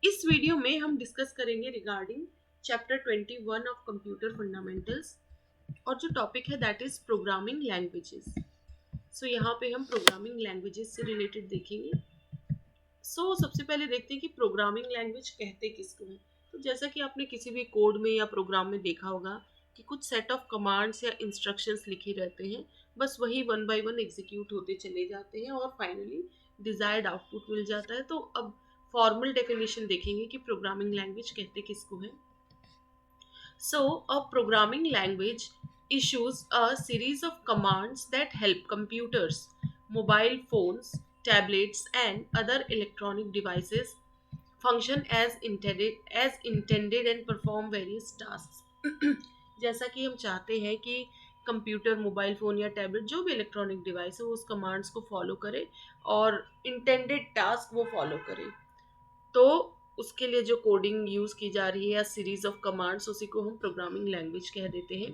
इस वीडियो में हम डिस्कस करेंगे regarding chapter 21 of computer fundamentals और जो टॉपिक है दैट इज प्रोग्रामिंग लैंग्वेजेस। सो यहाँ पे हम प्रोग्रामिंग लैंग्वेजेस से रिलेटेड देखेंगे। सबसे पहले देखते हैं कि प्रोग्रामिंग लैंग्वेज कहते किसको हैं। तो जैसा कि आपने किसी भी कोड में या प्रोग्राम में देखा होगा कि कुछ सेट ऑफ कमांड्स या इंस्ट्रक्शंस लिखे रहते हैं, बस वही वन बाय वन एग्जीक्यूट होते चले जाते हैं और फाइनली डिजायर्ड आउटपुट मिल जाता है। तो अब फॉर्मल डेफिनेशन देखेंगे कि प्रोग्रामिंग लैंग्वेज कहते किसको है। A programming language issues a series of commands that help computers, mobile phones, tablets, and other electronic devices function as intended and perform various tasks. जैसा कि हम चाहते हैं कि कंप्यूटर, मोबाइल फ़ोन या टैबलेट जो भी इलेक्ट्रॉनिक डिवाइस है वो उस कमांड्स को फॉलो करे और इंटेंडेड टास्क वो फॉलो करे। तो उसके लिए जो कोडिंग यूज की जा रही है या सीरीज ऑफ कमांड्स, उसी को हम प्रोग्रामिंग लैंग्वेज कह देते हैं।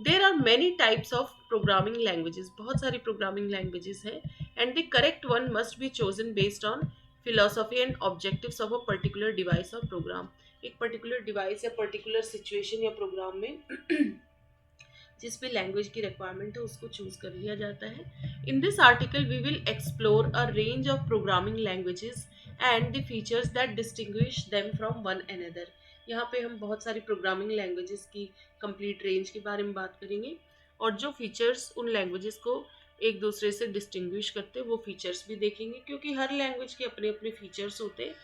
There are many types of programming languages, बहुत सारी प्रोग्रामिंग लैंग्वेजेस हैं and the correct one must be chosen based on philosophy and objectives of a particular device और प्रोग्राम। एक पर्टिकुलर डिवाइस या पर्टिकुलर सिचुएशन या प्रोग्राम में जिस भी लैंग्वेज की रिक्वायरमेंट है उसको चूज कर लिया जाता है। In this article we will explore a range of programming languages and the features that distinguish them from one another. यहाँ पे हम बहुत सारी प्रोग्रामिंग लैंग्वेजेस की कंप्लीट रेंज के बारे में बात करेंगे और जो फीचर्स उन लैंग्वेजेस को एक दूसरे से डिस्टिंग्विश करते हैं वो फीचर्स भी देखेंगे, क्योंकि हर लैंग्वेज के अपने अपने फीचर्स होते हैं।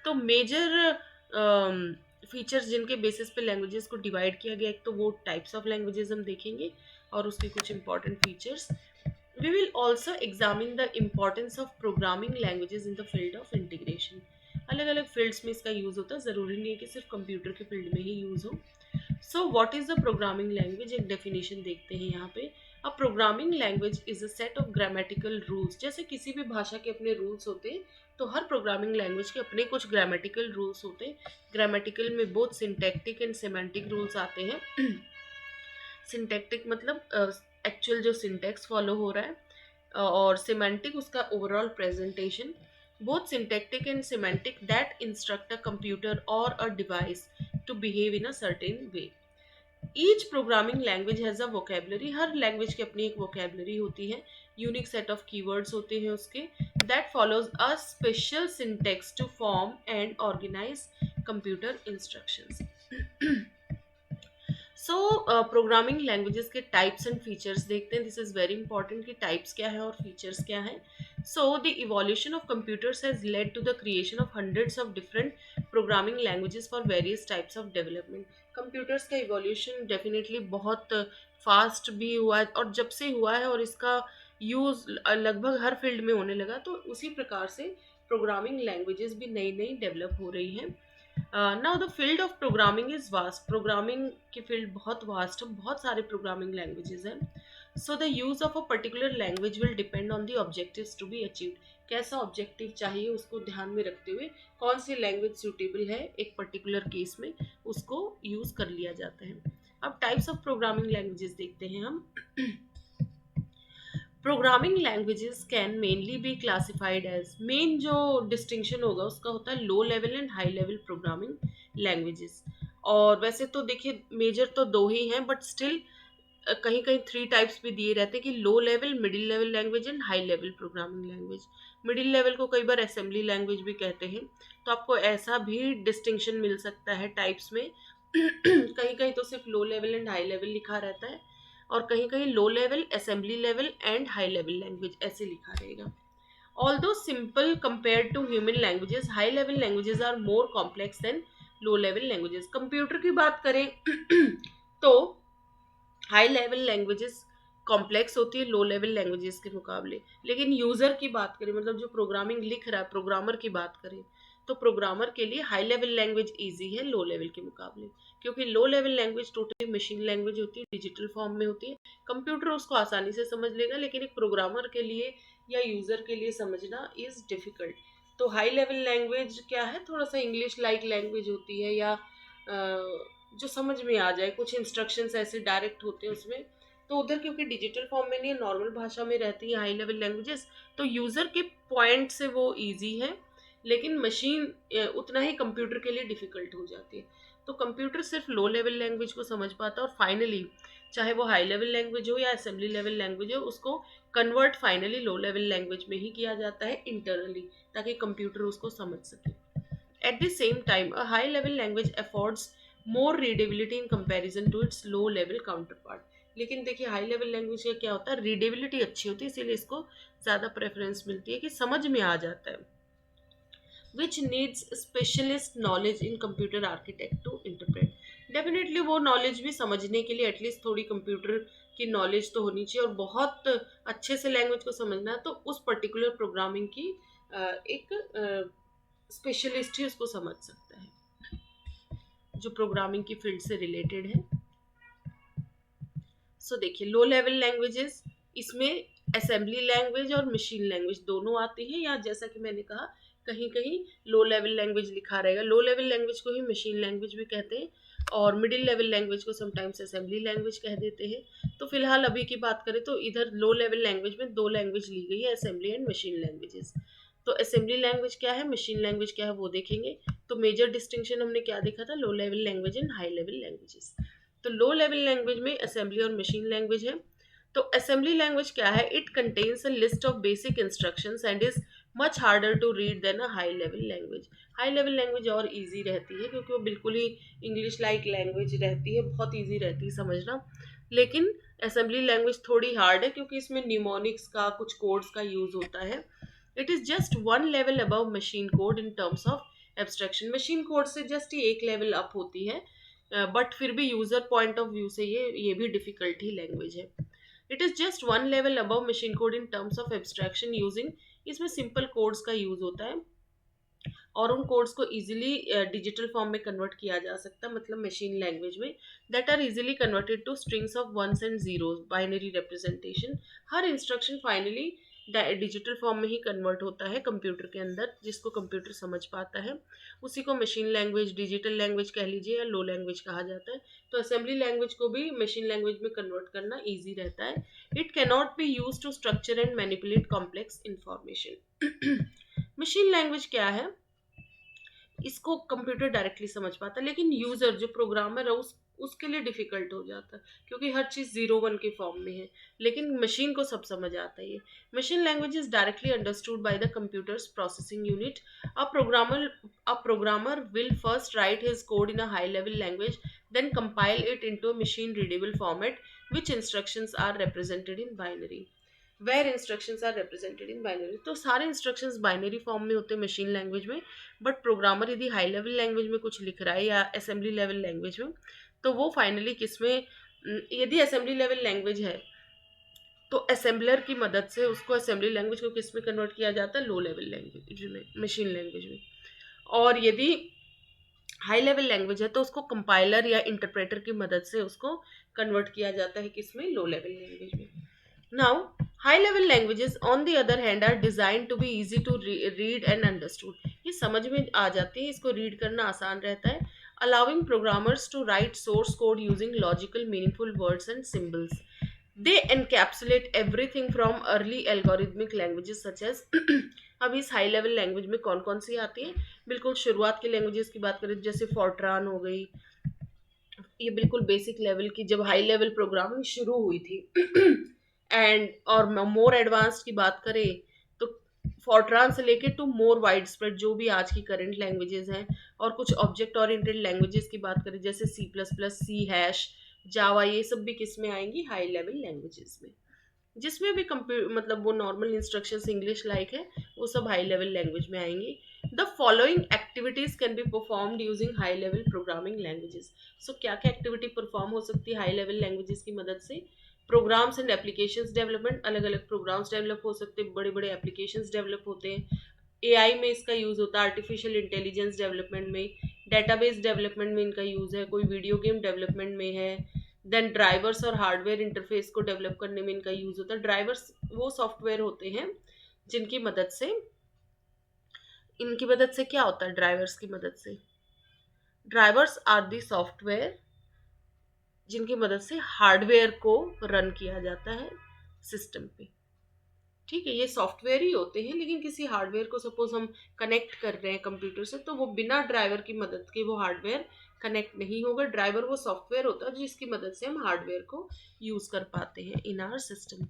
तो मेजर फीचर्स जिनके बेसिस पे लैंग्वेजेस को डिवाइड किया गया, एक तो वो टाइप्स ऑफ लैंग्वेजेस हम देखेंगे और उसके कुछ important features. We will also examine the importance of programming languages in the field of integration. अलग अलग फील्ड्स में इसका यूज होता है, ज़रूरी नहीं है कि सिर्फ कंप्यूटर के फील्ड में ही यूज हो। सो what is the programming language, एक डेफिनेशन देखते हैं यहाँ पे। अ programming language is a set of grammatical rules. जैसे किसी भी भाषा के अपने रूल्स होते हैं, तो हर प्रोग्रामिंग लैंग्वेज के अपने कुछ ग्रामेटिकल रूल्स होते हैं। ग्रामेटिकल में both syntactic and semantic rules आते हैं। सिंटैक्टिक मतलब एक्चुअल जो सिंटैक्स फॉलो हो रहा है, और सिमेंटिक उसका overall presentation. Both syntactic and semantic that instruct a computer और a device to behave in a certain way. Each programming language has a vocabulary. हर लैंग्वेज की अपनी एक वोकेबलरी होती है, यूनिक सेट ऑफ कीवर्ड्स होते हैं उसके, that follows a special syntax to form and organize computer instructions. Programming languages के टाइप्स एंड फीचर्स देखते हैं। दिस इज वेरी इंपॉर्टेंट कि टाइप्स क्या है और फीचर्स क्या है। The evolution of computers has led to the creation of hundreds of different programming languages for various types of development. Computers का इवोल्यूशन डेफिनेटली बहुत फास्ट भी हुआ है, और जब से हुआ है और इसका यूज लगभग हर फील्ड में होने लगा, तो उसी प्रकार से प्रोग्रामिंग लैंग्वेजेस भी नई नई डेवलप हो रही हैं। Now the field of programming is vast. Programming की फील्ड बहुत वास्ट है, बहुत सारे प्रोग्रामिंग लैंग्वेजेस हैं। The use of a particular language will depend on the objectives to be achieved. कैसा ऑब्जेक्टिव चाहिए उसको ध्यान में रखते हुए कौन सी लैंग्वेज सूटेबल है एक पर्टिकुलर केस में, उसको यूज कर लिया जाता है। अब टाइप्स ऑफ प्रोग्रामिंग लैंग्वेजेस देखते हैं हम। Programming languages can mainly be classified as, main जो डिस्टिंक्शन होगा उसका होता है low level and high level programming languages. और वैसे तो देखिए मेजर तो दो ही हैं, बट स्टिल कहीं कहीं थ्री टाइप्स भी दिए रहते हैं कि low level, middle level language and high level programming language. Middle level को कई बार असेंबली लैंग्वेज भी कहते हैं, तो आपको ऐसा भी डिस्टिंक्शन मिल सकता है टाइप्स में। कहीं कहीं तो सिर्फ लो लेवल एंड हाई लेवल लिखा रहता है, और कहीं कहीं low level, assembly level and high level language ऐसे लिखा रहेगा। Although simple compared to human languages, high level languages are more complex than low level languages. Computer की बात करें तो हाई लेवल लैंग्वेजेस कॉम्प्लेक्स होती है लो लेवल लैंग्वेजेस के मुकाबले। लेकिन यूजर की बात करें, मतलब जो प्रोग्रामिंग लिख रहा है, प्रोग्रामर की बात करें, तो प्रोग्रामर के लिए हाई लेवल लैंग्वेज इजी है लो लेवल के मुकाबले, क्योंकि लो level language totally machine language होती है, डिजिटल फॉर्म में होती है। कंप्यूटर उसको आसानी से समझ लेगा, लेकिन एक प्रोग्रामर के लिए या यूजर के लिए समझना इज डिफिकल्ट। तो हाई लेवल लैंग्वेज क्या है, थोड़ा सा इंग्लिश लाइक लैंग्वेज होती है, या जो समझ में आ जाए, कुछ इंस्ट्रक्शंस ऐसे डायरेक्ट होते हैं उसमें। तो उधर क्योंकि डिजिटल फॉर्म में नहीं है, नॉर्मल भाषा में रहती है हाई लेवल लैंग्वेजेस, तो यूज़र के पॉइंट से वो इजी है। लेकिन मशीन उतना ही कंप्यूटर के लिए डिफिकल्ट हो जाती है। तो कंप्यूटर सिर्फ लो लेवल लैंग्वेज को समझ पाता है, और फाइनली चाहे वो हाई लेवल लैंग्वेज हो या असेंबली लेवल लैंग्वेज हो, उसको कन्वर्ट फाइनली लो लेवल लैंग्वेज में ही किया जाता है इंटरनली, ताकि कंप्यूटर उसको समझ सके। At the same time, a high level language affords more readability in comparison to its low level counterpart. लेकिन देखिए हाई लेवल लैंग्वेज का क्या होता है, रीडेबिलिटी अच्छी होती है, इसीलिए इसको ज़्यादा प्रेफरेंस मिलती है कि समझ में आ जाता है, which needs specialist knowledge in computer architect to interpret. Definitely वो नॉलेज भी समझने के लिए एटलीस्ट थोड़ी कंप्यूटर की नॉलेज तो होनी चाहिए, और बहुत अच्छे से लैंग्वेज को समझना है तो उस पर्टिकुलर प्रोग्रामिंग की एक स्पेशलिस्ट ही उसको समझ सकता है जो प्रोग्रामिंग की फील्ड से रिलेटेड है। सो देखिए लो लेवल लैंग्वेजेस, इसमें असेंबली लैंग्वेज और मशीन लैंग्वेज दोनों आती है, या जैसा कि मैंने कहा कहीं कहीं लो लेवल लैंग्वेज लिखा रहेगा। लो लेवल लैंग्वेज को ही मशीन लैंग्वेज भी कहते हैं, और मिडिल लेवल लैंग्वेज को समटाइम्स असेंबली लैंग्वेज कह देते हैं। तो फिलहाल अभी की बात करें तो इधर लो लेवल लैंग्वेज में दो लैंग्वेज ली गई है, असेंबली एंड मशीन लैंग्वेजेस। तो असेंबली लैंग्वेज क्या है, मशीन लैंग्वेज क्या है, वो देखेंगे। तो मेजर डिस्टिंक्शन हमने क्या देखा था, low level language and high level languages. तो लो लेवल लैंग्वेज में असेंबली और मशीन लैंग्वेज है। तो असेंबली लैंग्वेज क्या है, it contains a list of basic instructions and is much harder to read than a high level language. High level language और easy रहती है क्योंकि वो बिल्कुल ही इंग्लिश लाइक लैंग्वेज रहती है, बहुत इजी रहती है समझना। लेकिन असेंबली लैंग्वेज थोड़ी हार्ड है क्योंकि इसमें न्यूमोनिक्स का, कुछ कोड्स का यूज होता है। It is just one level above machine code in terms of abstraction. Machine code से जस्ट ही एक लेवल अप होती है, बट फिर भी यूजर पॉइंट ऑफ व्यू से ये भी डिफिकल्ट ही लैंग्वेज है। It is just one level above machine code in terms of abstraction using, इसमें सिंपल कोड्स का यूज होता है और उन कोड्स को इजीली डिजिटल फॉर्म में कन्वर्ट किया जा सकता है, मतलब मशीन लैंग्वेज में, that are easily converted to strings of ones and zeros, binary representation. हर इंस्ट्रक्शन फाइनली डिजिटल फॉर्म में ही कन्वर्ट होता है कंप्यूटर के अंदर, जिसको कंप्यूटर समझ पाता है। उसी को मशीन लैंग्वेज, डिजिटल लैंग्वेज कह लीजिए या लो लैंग्वेज कहा जाता है। तो असेंबली लैंग्वेज को भी मशीन लैंग्वेज में कन्वर्ट करना ईजी रहता है। It cannot be use to structure and manipulate complex information. Machine language क्या है, इसको कंप्यूटर डायरेक्टली समझ पाता है, लेकिन यूजर जो प्रोग्रामर है उसके लिए डिफिकल्ट हो जाता है क्योंकि हर चीज 0 1 के फॉर्म में है। लेकिन मशीन को सब समझ आता है। ये machine language is directly understood by the computer's processing unit. A programmer will first write his code in a high level language, then compile it into a machine readable format, which instructions are represented in binary, where instructions are represented in binary. तो सारे instructions binary form में होते हैं machine language में, but programmer यदि high level language में कुछ लिख रहा है या असेंबली लेवल लैंग्वेज में, तो वो फाइनली किसमें, यदि असेंबली लेवल लैंग्वेज है तो असेंबलर की मदद से उसको असेंबली लैंग्वेज को किस में कन्वर्ट किया जाता है, लो लेवल लैंग्वेज में, मशीन लैंग्वेज में। और यदि हाई लेवल लैंग्वेज है तो उसको कंपाइलर या इंटरप्रेटर की मदद से उसको कन्वर्ट किया जाता है किसमें, लो लेवल लैंग्वेज में। Now, high-level languages, on the other hand, are designed to be easy to read and understood. ये समझ में आ जाती है, इसको रीड करना आसान रहता है, allowing programmers to write source code using logical, meaningful words and symbols. They encapsulate everything from early algorithmic languages such as अब इस हाई लेवल लैंग्वेज में कौन कौन सी आती है, बिल्कुल शुरुआत की लैंग्वेजेस की बात करें जैसे फोर्ट्रान हो गई, ये बिल्कुल बेसिक लेवल की जब हाई लेवल प्रोग्रामिंग शुरू हुई थी। एंड और मोर एडवांस्ड की बात करें तो फोर्ट्रान से लेके टू मोर वाइड स्प्रेड जो भी आज की करंट लैंग्वेजेस हैं, और कुछ ऑब्जेक्ट ओरिएंटेड लैंग्वेजेस की बात करें जैसे C++, सी हैश, जावा, ये सब भी किस में आएंगी, हाई लेवल लैंग्वेजेस में, जिसमें भी मतलब वो नॉर्मल इंस्ट्रक्शंस इंग्लिश लाइक है, वो सब हाई लेवल लैंग्वेज में आएंगी। The following activities can be performed using high level programming languages. So क्या क्या एक्टिविटी परफॉर्म हो सकती है हाई लेवल लैंग्वेजेस की मदद से, प्रोग्राम्स एंड एप्लीकेशंस डेवलपमेंट, अलग अलग प्रोग्राम्स डेवलप हो सकते हैं, बड़े बड़े एप्लीकेशंस डेवलप होते हैं। एआई में इसका यूज होता है, आर्टिफिशियल इंटेलिजेंस डेवलपमेंट में, डेटाबेस डेवलपमेंट में इनका यूज है, कोई वीडियो गेम डेवलपमेंट में है। देन ड्राइवर्स और हार्डवेयर इंटरफेस को डेवलप करने में इनका यूज होता है। ड्राइवर्स वो सॉफ्टवेयर होते हैं जिनकी मदद से, इनकी मदद से क्या होता है, ड्राइवर्स की मदद से, ड्राइवर्स आर दी सॉफ्टवेयर जिनकी मदद से हार्डवेयर को रन किया जाता है सिस्टम पे। ठीक है, ये सॉफ्टवेयर ही होते हैं, लेकिन किसी हार्डवेयर को सपोज हम कनेक्ट कर रहे हैं कंप्यूटर से, तो वो बिना ड्राइवर की मदद के वो हार्डवेयर कनेक्ट नहीं होगा। ड्राइवर वो सॉफ्टवेयर होता है जिसकी मदद से हम हार्डवेयर को यूज कर पाते हैं in our system.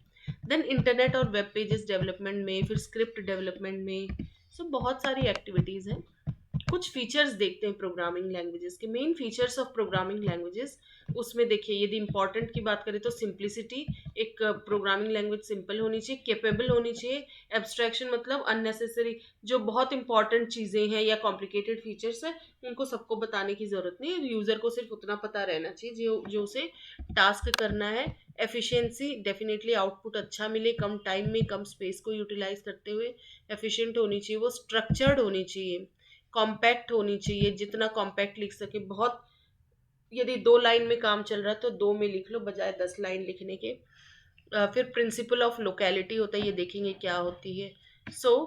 Then internet और वेब पेजेस डेवलपमेंट में, फिर स्क्रिप्ट डेवलपमेंट में, सब बहुत सारी एक्टिविटीज हैं। कुछ फीचर्स देखते हैं प्रोग्रामिंग लैंग्वेजेस के, main features of programming languages. उसमें देखिए, यदि इंपॉर्टेंट की बात करें तो सिंप्लिसिटी, एक प्रोग्रामिंग लैंग्वेज सिंपल होनी चाहिए, कैपेबल होनी चाहिए। एब्स्ट्रैक्शन मतलब अननेसेसरी जो बहुत इंपॉर्टेंट चीज़ें हैं या कॉम्प्लिकेटेड फीचर्स हैं उनको सबको बताने की ज़रूरत नहीं है, यूज़र को सिर्फ उतना पता रहना चाहिए जो जो उसे टास्क करना है। एफिशिएंसी, डेफिनेटली आउटपुट अच्छा मिले, कम टाइम में कम स्पेस को यूटिलाइज करते हुए एफिशिएंट होनी चाहिए। वो स्ट्रक्चर्ड होनी चाहिए, कॉम्पैक्ट होनी चाहिए, जितना कॉम्पैक्ट लिख सके। बहुत, यदि 2 लाइन में काम चल रहा है तो 2 में लिख लो बजाय 10 लाइन लिखने के। फिर प्रिंसिपल ऑफ लोकेलिटी होता है, ये देखेंगे क्या होती है।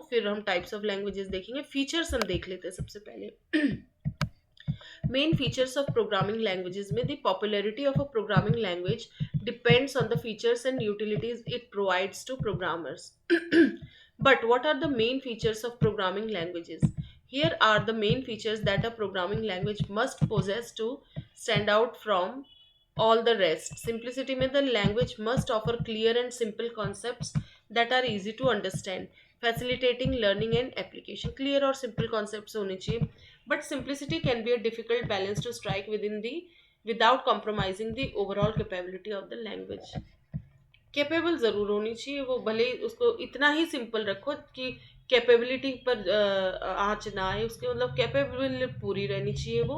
फिर हम टाइप्स ऑफ लैंग्वेजेस देखेंगे, फीचर्स हम देख लेते हैं सबसे पहले। Main features of programming languages में, the popularity of a programming language depends on the features and utilities it provides to programmers. But what are the main features of programming languages? Here are the main features that a programming language must possess to stand out from all the rest. Simplicity में, the language must offer clear and simple concepts that are easy to understand, facilitating learning and application. Clear और simple concepts होने चाहिए, but simplicity can be a difficult balance to strike without compromising the overall capability of the language. Capable ज़रूर होनी चाहिए, वो भले उसको इतना ही सिंपल रखो कि कैपेबिलिटी पर आँच ना आए उसके, मतलब कैपेबल पूरी रहनी चाहिए वो।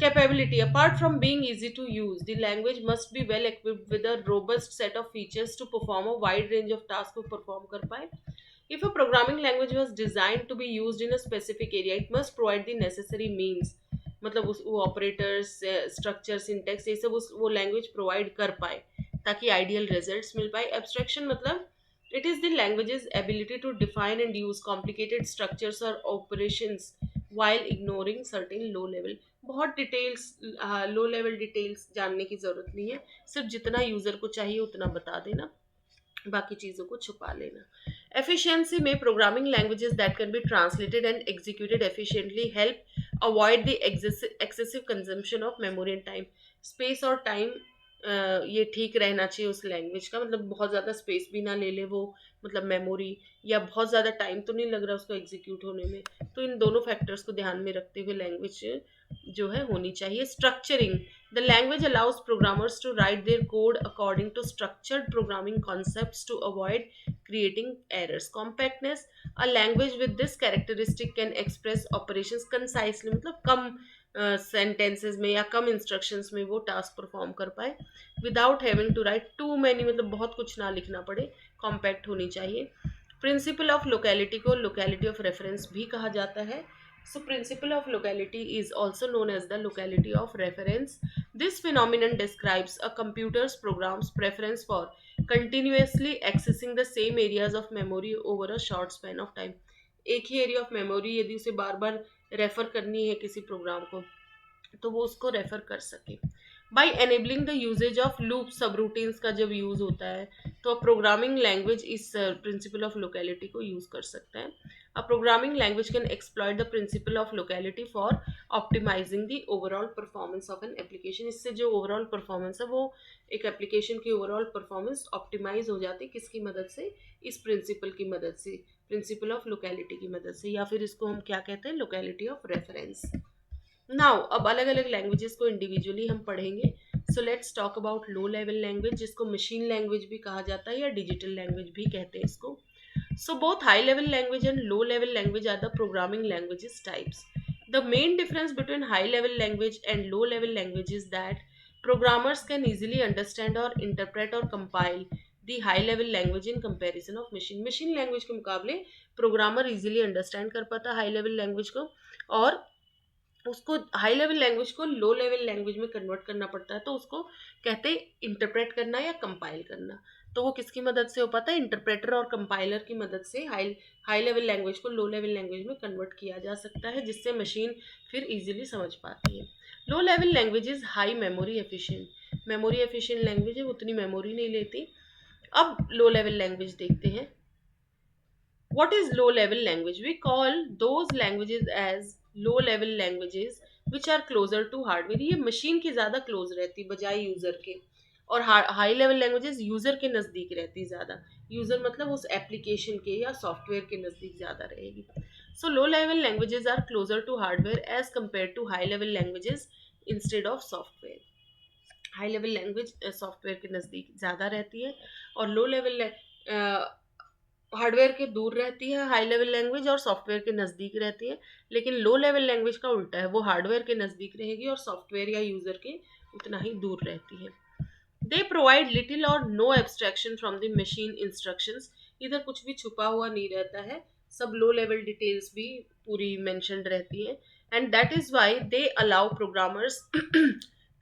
Capability. Apart from being easy to use, the language must be well equipped with a robust set of features to perform a wide range of tasks को perform कर पाए. If a programming language was designed to be used in a specific area, it must provide the necessary means. मतलब उस वो operators, structure, syntax, ये सब उस वो लैंग्वेज प्रोवाइड कर पाए ताकि आइडियल रिजल्ट्स मिल पाए। एब्स्ट्रैक्शन मतलब it is the language's ability to define and use complicated structures और operations while ignoring certain low level, बहुत डिटेल्स, लो लेवल डिटेल्स जानने की ज़रूरत नहीं है, सिर्फ जितना यूज़र को चाहिए उतना बता देना, बाकी चीज़ों को छुपा लेना। एफिशिएंसी में, programming languages that can B translated and executed efficiently help avoid the excessive consumption of memory and time. Space और टाइम ये ठीक रहना चाहिए उस लैंग्वेज का, मतलब बहुत ज़्यादा स्पेस भी ना ले ले वो, मतलब मेमोरी, या बहुत ज़्यादा टाइम तो नहीं लग रहा उसको एग्जीक्यूट होने में। तो इन दोनों फैक्टर्स को ध्यान में रखते हुए लैंग्वेज जो है होनी चाहिए। Structuring, the language allows programmers to write their code according to structured programming concepts to avoid creating errors. Compactness, a language with this characteristic can express operations concisely, मतलब कम सेंटेंसेस में या कम इंस्ट्रक्शंस में वो task perform कर पाए without having to write too many, मतलब बहुत कुछ ना लिखना पड़े, कॉम्पैक्ट होनी चाहिए। प्रिंसिपल ऑफ लोकेलिटी को लोकेलिटी ऑफ रेफरेंस भी कहा जाता है। So principle of locality is also known as the locality of reference. This phenomenon describes a computer's program's preference for continuously accessing the same areas of memory over a short span of time. एक ही area of memory यदि उसे बार बार refer करनी है किसी programme को, तो वो उसको रेफर कर सके। By enabling the usages of loop subroutines का जब यूज़ होता है तो प्रोग्रामिंग लैंग्वेज इस प्रिंसिपल ऑफ लोकेलिटी को यूज़ कर सकता है। A programming language can exploit the principle of locality for optimizing the overall performance of an application. इससे जो ओवरऑल परफॉर्मेंस है वो, एक एप्लीकेशन की ओवरऑल परफॉर्मेंस ऑप्टिमाइज हो जाती है, किसकी मदद से? इस प्रिंसिपल की मदद से, प्रिंसिपल ऑफ लोकेलिटी की मदद से, या फिर इसको हम क्या कहते हैं, लोकेलिटी ऑफ रेफरेंस। नाउ अब अलग अलग लैंग्वेजेस को इंडिविजुअली हम पढ़ेंगे। So let's talk about low level language, जिसको मशीन लैंग्वेज भी कहा जाता है या डिजिटल लैंग्वेज भी कहते हैं इसको। So both high level language and low level language are the programming languages types. The main difference between high level language and low level language is that programmers can easily understand और interpret और compile the high level language in comparison of machine. Machine language के मुकाबले programmer easily understand कर पाता high level language को, और उसको high level language को लो लेवल लैंग्वेज में कन्वर्ट करना पड़ता है, तो उसको कहते हैं इंटरप्रेट करना या कंपाइल करना। तो वो किसकी मदद से हो पाता है? इंटरप्रेटर और कंपाइलर की मदद से हाई लेवल लैंग्वेज को लो लेवल लैंग्वेज में कन्वर्ट किया जा सकता है, जिससे मशीन फिर इजीली समझ पाती है। Low level language is high memory efficient. Memory efficient language है, उतनी मेमोरी नहीं लेती, अब लो लेवल लैंग्वेज देखते हैं. What is low level language? We call those languages as low level languages which are closer to hardware. ये machine के ज़्यादा क्लोज रहती बजाय यूज़र के. और हाई लेवल लैंग्वेजेस यूज़र के नज़दीक रहती ज़्यादा. यूज़र मतलब उस एप्लीकेशन के या सॉफ्टवेयर के नज़दीक ज़्यादा रहेगी. So low level languages are closer to hardware as compare to high level languages instead of software. High level language software के नज़दीक ज़्यादा रहती है और लो लेवल हार्डवेयर के दूर रहती है हाई लेवल लैंग्वेज और सॉफ्टवेयर के नज़दीक रहती है. लेकिन लो लेवल लैंग्वेज का उल्टा है, वो हार्डवेयर के नज़दीक रहेगी और सॉफ्टवेयर या यूज़र के उतना ही दूर रहती है. They provide little or no abstraction from the machine instructions. इधर कुछ भी छुपा हुआ नहीं रहता है, सब लो लेवल डिटेल्स भी पूरी मेंशन्ड रहती है. And that is why they allow programmers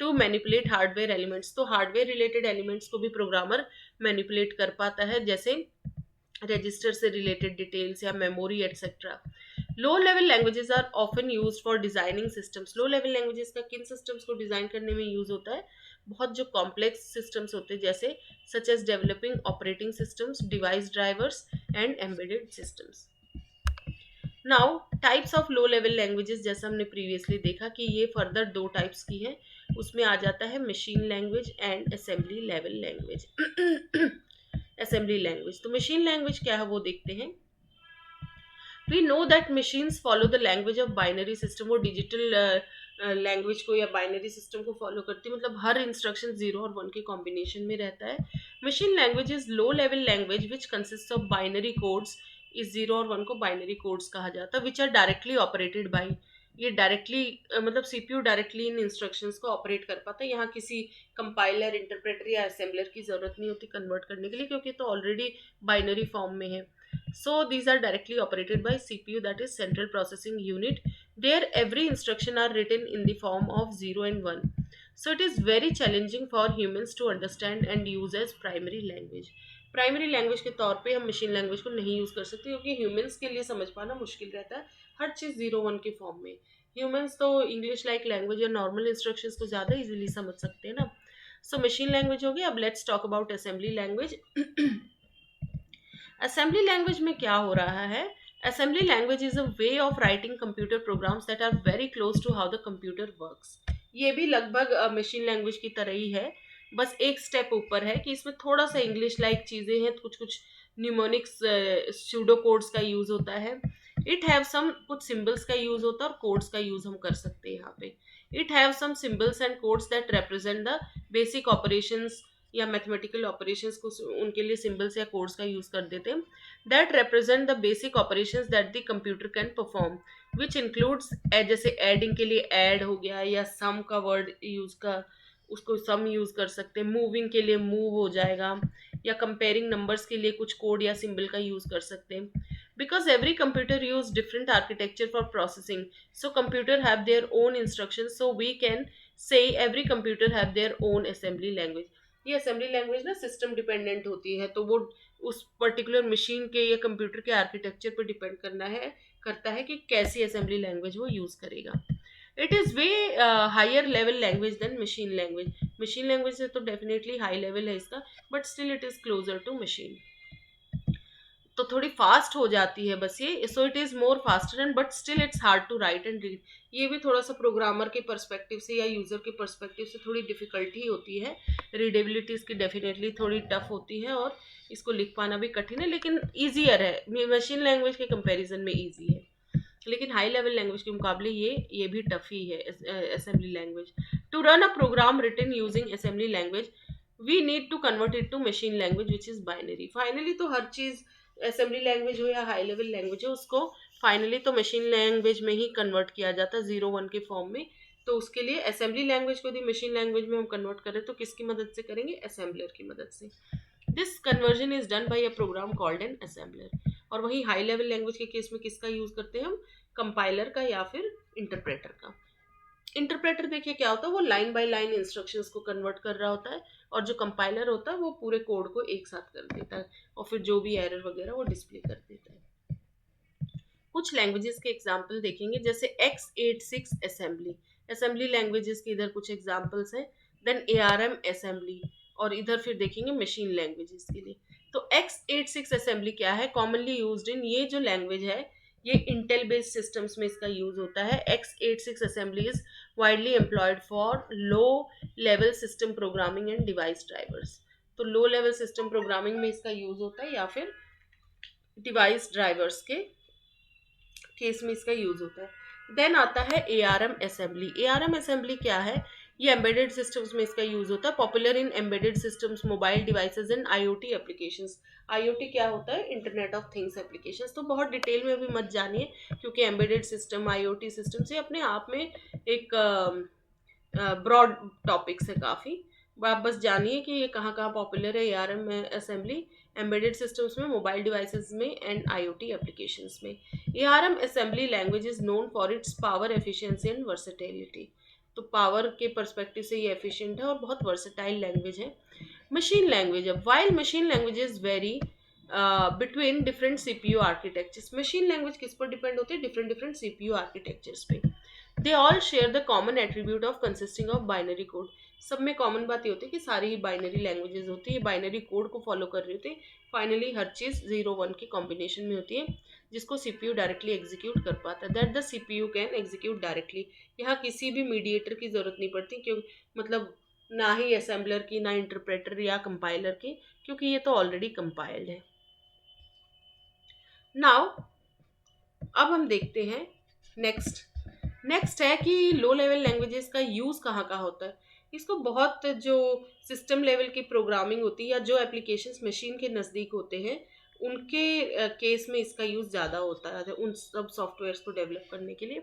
to manipulate hardware elements. तो हार्डवेयर रिलेटेड एलिमेंट्स को भी प्रोग्रामर मैनिपुलेट कर पाता है, जैसे रजिस्टर से रिलेटेड डिटेल्स या memory etcetera. Low level languages are often used for designing systems. Low level languages का किन सिस्टम्स को डिजाइन करने में यूज होता है? बहुत जो कॉम्प्लेक्स सिस्टम्स होते हैं, जैसे such as developing operating systems, device drivers and embedded systems. Now types of low level languages, जैसा हमने प्रीवियसली देखा कि ये फर्दर दो टाइप्स की है. उसमें आ जाता है machine language and assembly level language. Assembly language, तो मशीन लैंग्वेज क्या है वो देखते हैं. We know that machines follow the language of binary system. वो डिजिटल लैंग्वेज को या बाइनरी सिस्टम को फॉलो करती है, मतलब हर इंस्ट्रक्शन 0 और 1 के कॉम्बिनेशन में रहता है. Machine language is low level language which consist of binary codes. इस 0 और 1 को बाइनरी कोड्स कहा जाता है, which are directly operated by. ये डायरेक्टली मतलब सीपीयू डायरेक्टली इन इंस्ट्रक्शंस को ऑपरेट कर पाता है. यहाँ किसी कंपाइलर, इंटरप्रेटर या असेंबलर की जरूरत नहीं होती कन्वर्ट करने के लिए, क्योंकि तो ऑलरेडी बाइनरी फॉर्म में है. So these are directly operated by CPU, that is Central Processing Unit. There every instruction are written in the form of 0 and 1. So it is very challenging for humans to understand and use as primary language. Primary language के तौर पे हम machine language को नहीं use कर सकते, क्योंकि humans के लिए समझ पाना मुश्किल रहता है हर चीज़ 0 1 के फॉर्म में. ह्यूमंस तो इंग्लिश लाइक लैंग्वेज या नॉर्मल इंस्ट्रक्शंस को ज़्यादा इजीली समझ सकते हैं ना. सो मशीन लैंग्वेज हो गई. अब let's talk about assembly language. Assembly language में क्या हो रहा है? Assembly language is a way of writing computer programs that are very close to how the computer works. ये भी लगभग मशीन लैंग्वेज की तरह ही है, बस एक स्टेप ऊपर है कि इसमें थोड़ा सा इंग्लिश लाइक चीज़ें हैं, कुछ कुछ न्यूमोनिक्स स्यूडो कोड्स का यूज़ होता है. इट हैव सम कुछ सिंबल्स का यूज़ होता है और कोड्स का यूज़ हम कर सकते हैं यहाँ पे. It have some symbols and codes that represent the basic operations या मैथमेटिकल ऑपरेशंस को उनके लिए सिंबल्स या कोड्स का यूज कर देते हैं. That represent the basic operations that the computer can perform, which includes जैसे एडिंग के लिए ऐड हो गया, या सम का वर्ड यूज का उसको सम यूज कर सकते हैं. मूविंग के लिए मूव हो जाएगा, या कंपेयरिंग नंबर्स के लिए कुछ कोड या सिंबल का यूज कर सकते हैं. Because every computer use different architecture for processing, so computer have their own instruction, so we can say every computer have their own assembly language. ये असेंबली लैंग्वेज ना सिस्टम डिपेंडेंट होती है, तो वो उस पर्टिकुलर मशीन के या computer के आर्किटेक्चर पर डिपेंड करता है कि कैसी असेंबली लैंग्वेज वो यूज करेगा. It is way higher level language then machine language. Machine language से तो डेफिनेटली हाई लेवल है इसका, but still it is closer to machine. तो थोड़ी फास्ट हो जाती है बस ये. So it is more faster and but still it's hard to write and read. ये भी थोड़ा सा प्रोग्रामर के पर्सपेक्टिव से या यूज़र के पर्सपेक्टिव से थोड़ी डिफिकल्टी होती है. रीडेबिलिटी इसकी डेफिनेटली थोड़ी टफ होती है और इसको लिख पाना भी कठिन है, लेकिन ईजियर है मशीन लैंग्वेज के कंपेरिजन में. ईजी है, लेकिन हाई लेवल लैंग्वेज के मुकाबले ये भी टफ ही है assembly language. To run a program written using assembly language we need to convert it to machine language which is binary. Finally तो हर चीज़ असेंबली लैंग्वेज हो या हाई लेवल लैंग्वेज हो, उसको फाइनली तो मशीन लैंग्वेज में ही कन्वर्ट किया जाता है 0 1 के फॉर्म में. तो उसके लिए असेंबली लैंग्वेज को यदि मशीन लैंग्वेज में हम कन्वर्ट करें तो किसकी मदद से करेंगे? असेंबलर की मदद से. This conversion is done by a program called an assembler. और वही हाई लेवल लैंग्वेज के केस में किसका यूज करते हैं हम? कंपाइलर का या फिर इंटरप्रेटर का. इंटरप्रेटर देखिए क्या होता है, वो लाइन बाय लाइन इंस्ट्रक्शंस को कन्वर्ट कर रहा होता है, और जो कंपाइलर होता है वो पूरे कोड को एक साथ कर देता है और फिर जो भी एरर वगैरह वो डिस्प्ले कर देता है. कुछ लैंग्वेजेस के एग्जांपल देखेंगे, जैसे x86 असेंबली. असेंबली लैंग्वेजेस के इधर कुछ एग्जांपल्स हैं. देन ARM असेंबली, और इधर फिर देखेंगे मशीन लैंग्वेजेस के लिए. तो x86 असेंबली क्या है, कॉमनली यूज्ड इन, ये जो लैंग्वेज है ये इंटेल बेस्ड सिस्टम्स में इसका यूज होता है. x86 assembly is widely employed for low level system programming and device drivers. तो लो लेवल सिस्टम प्रोग्रामिंग में इसका यूज होता है या फिर डिवाइस ड्राइवर्स के केस में इसका यूज होता है. देन आता है ARM असेंबली. ARM असेंबली क्या है, ये एम्बेडेड सिस्टम्स में इसका यूज होता है. Popular in embedded systems, mobile devices and IoT applications. IoT क्या होता है, इंटरनेट ऑफ थिंग्स एप्लीकेशंस. तो बहुत डिटेल में भी मत जानिए क्योंकि एम्बेडेड सिस्टम, IoT सिस्टम से अपने आप में एक ब्रॉड टॉपिक्स है काफ़ी. आप बस जानिए कि ये कहाँ कहाँ पॉपुलर है ARM असेंबली, एम्बेडेड सिस्टम्स में, मोबाइल डिवाइसेस में एंड IoT एप्लीकेशंस में. ARM assembly language is known for it's power efficiency and versatility. तो पावर के पर्सपेक्टिव से ये एफिशिएंट है और बहुत वर्सेटाइल लैंग्वेज है. मशीन लैंग्वेज, अब while machine languages very between different CPU architectures. Machine language किस पर डिपेंड होती है, डिफरेंट डिफरेंट CPU आर्किटेक्चर्स पे. They all share the common attribute of consisting of binary code. सब में कॉमन बात ये होती है कि सारी ही बाइनरी लैंग्वेजेस होती है, बाइनरी कोड को फॉलो कर रही होती है. फाइनली हर चीज़ 0-1 के कॉम्बिनेशन में होती है जिसको CPU डायरेक्टली एग्जीक्यूट कर पाता है. That the CPU can execute directly. यहाँ किसी भी मीडिएटर की ज़रूरत नहीं पड़ती, क्यों मतलब ना ही असेंबलर की, ना इंटरप्रेटर या कंपाइलर की, क्योंकि ये तो ऑलरेडी कंपाइल्ड है. नाउ अब हम देखते हैं नेक्स्ट है कि लो लेवल लैंग्वेजेस का यूज़ कहाँ कहाँ होता है. इसको बहुत जो सिस्टम लेवल की प्रोग्रामिंग होती है या जो एप्लीकेशंस मशीन के नज़दीक होते हैं उनके केस में इसका यूज़ ज़्यादा होता है उन सब सॉफ्टवेयर्स को डेवलप करने के लिए.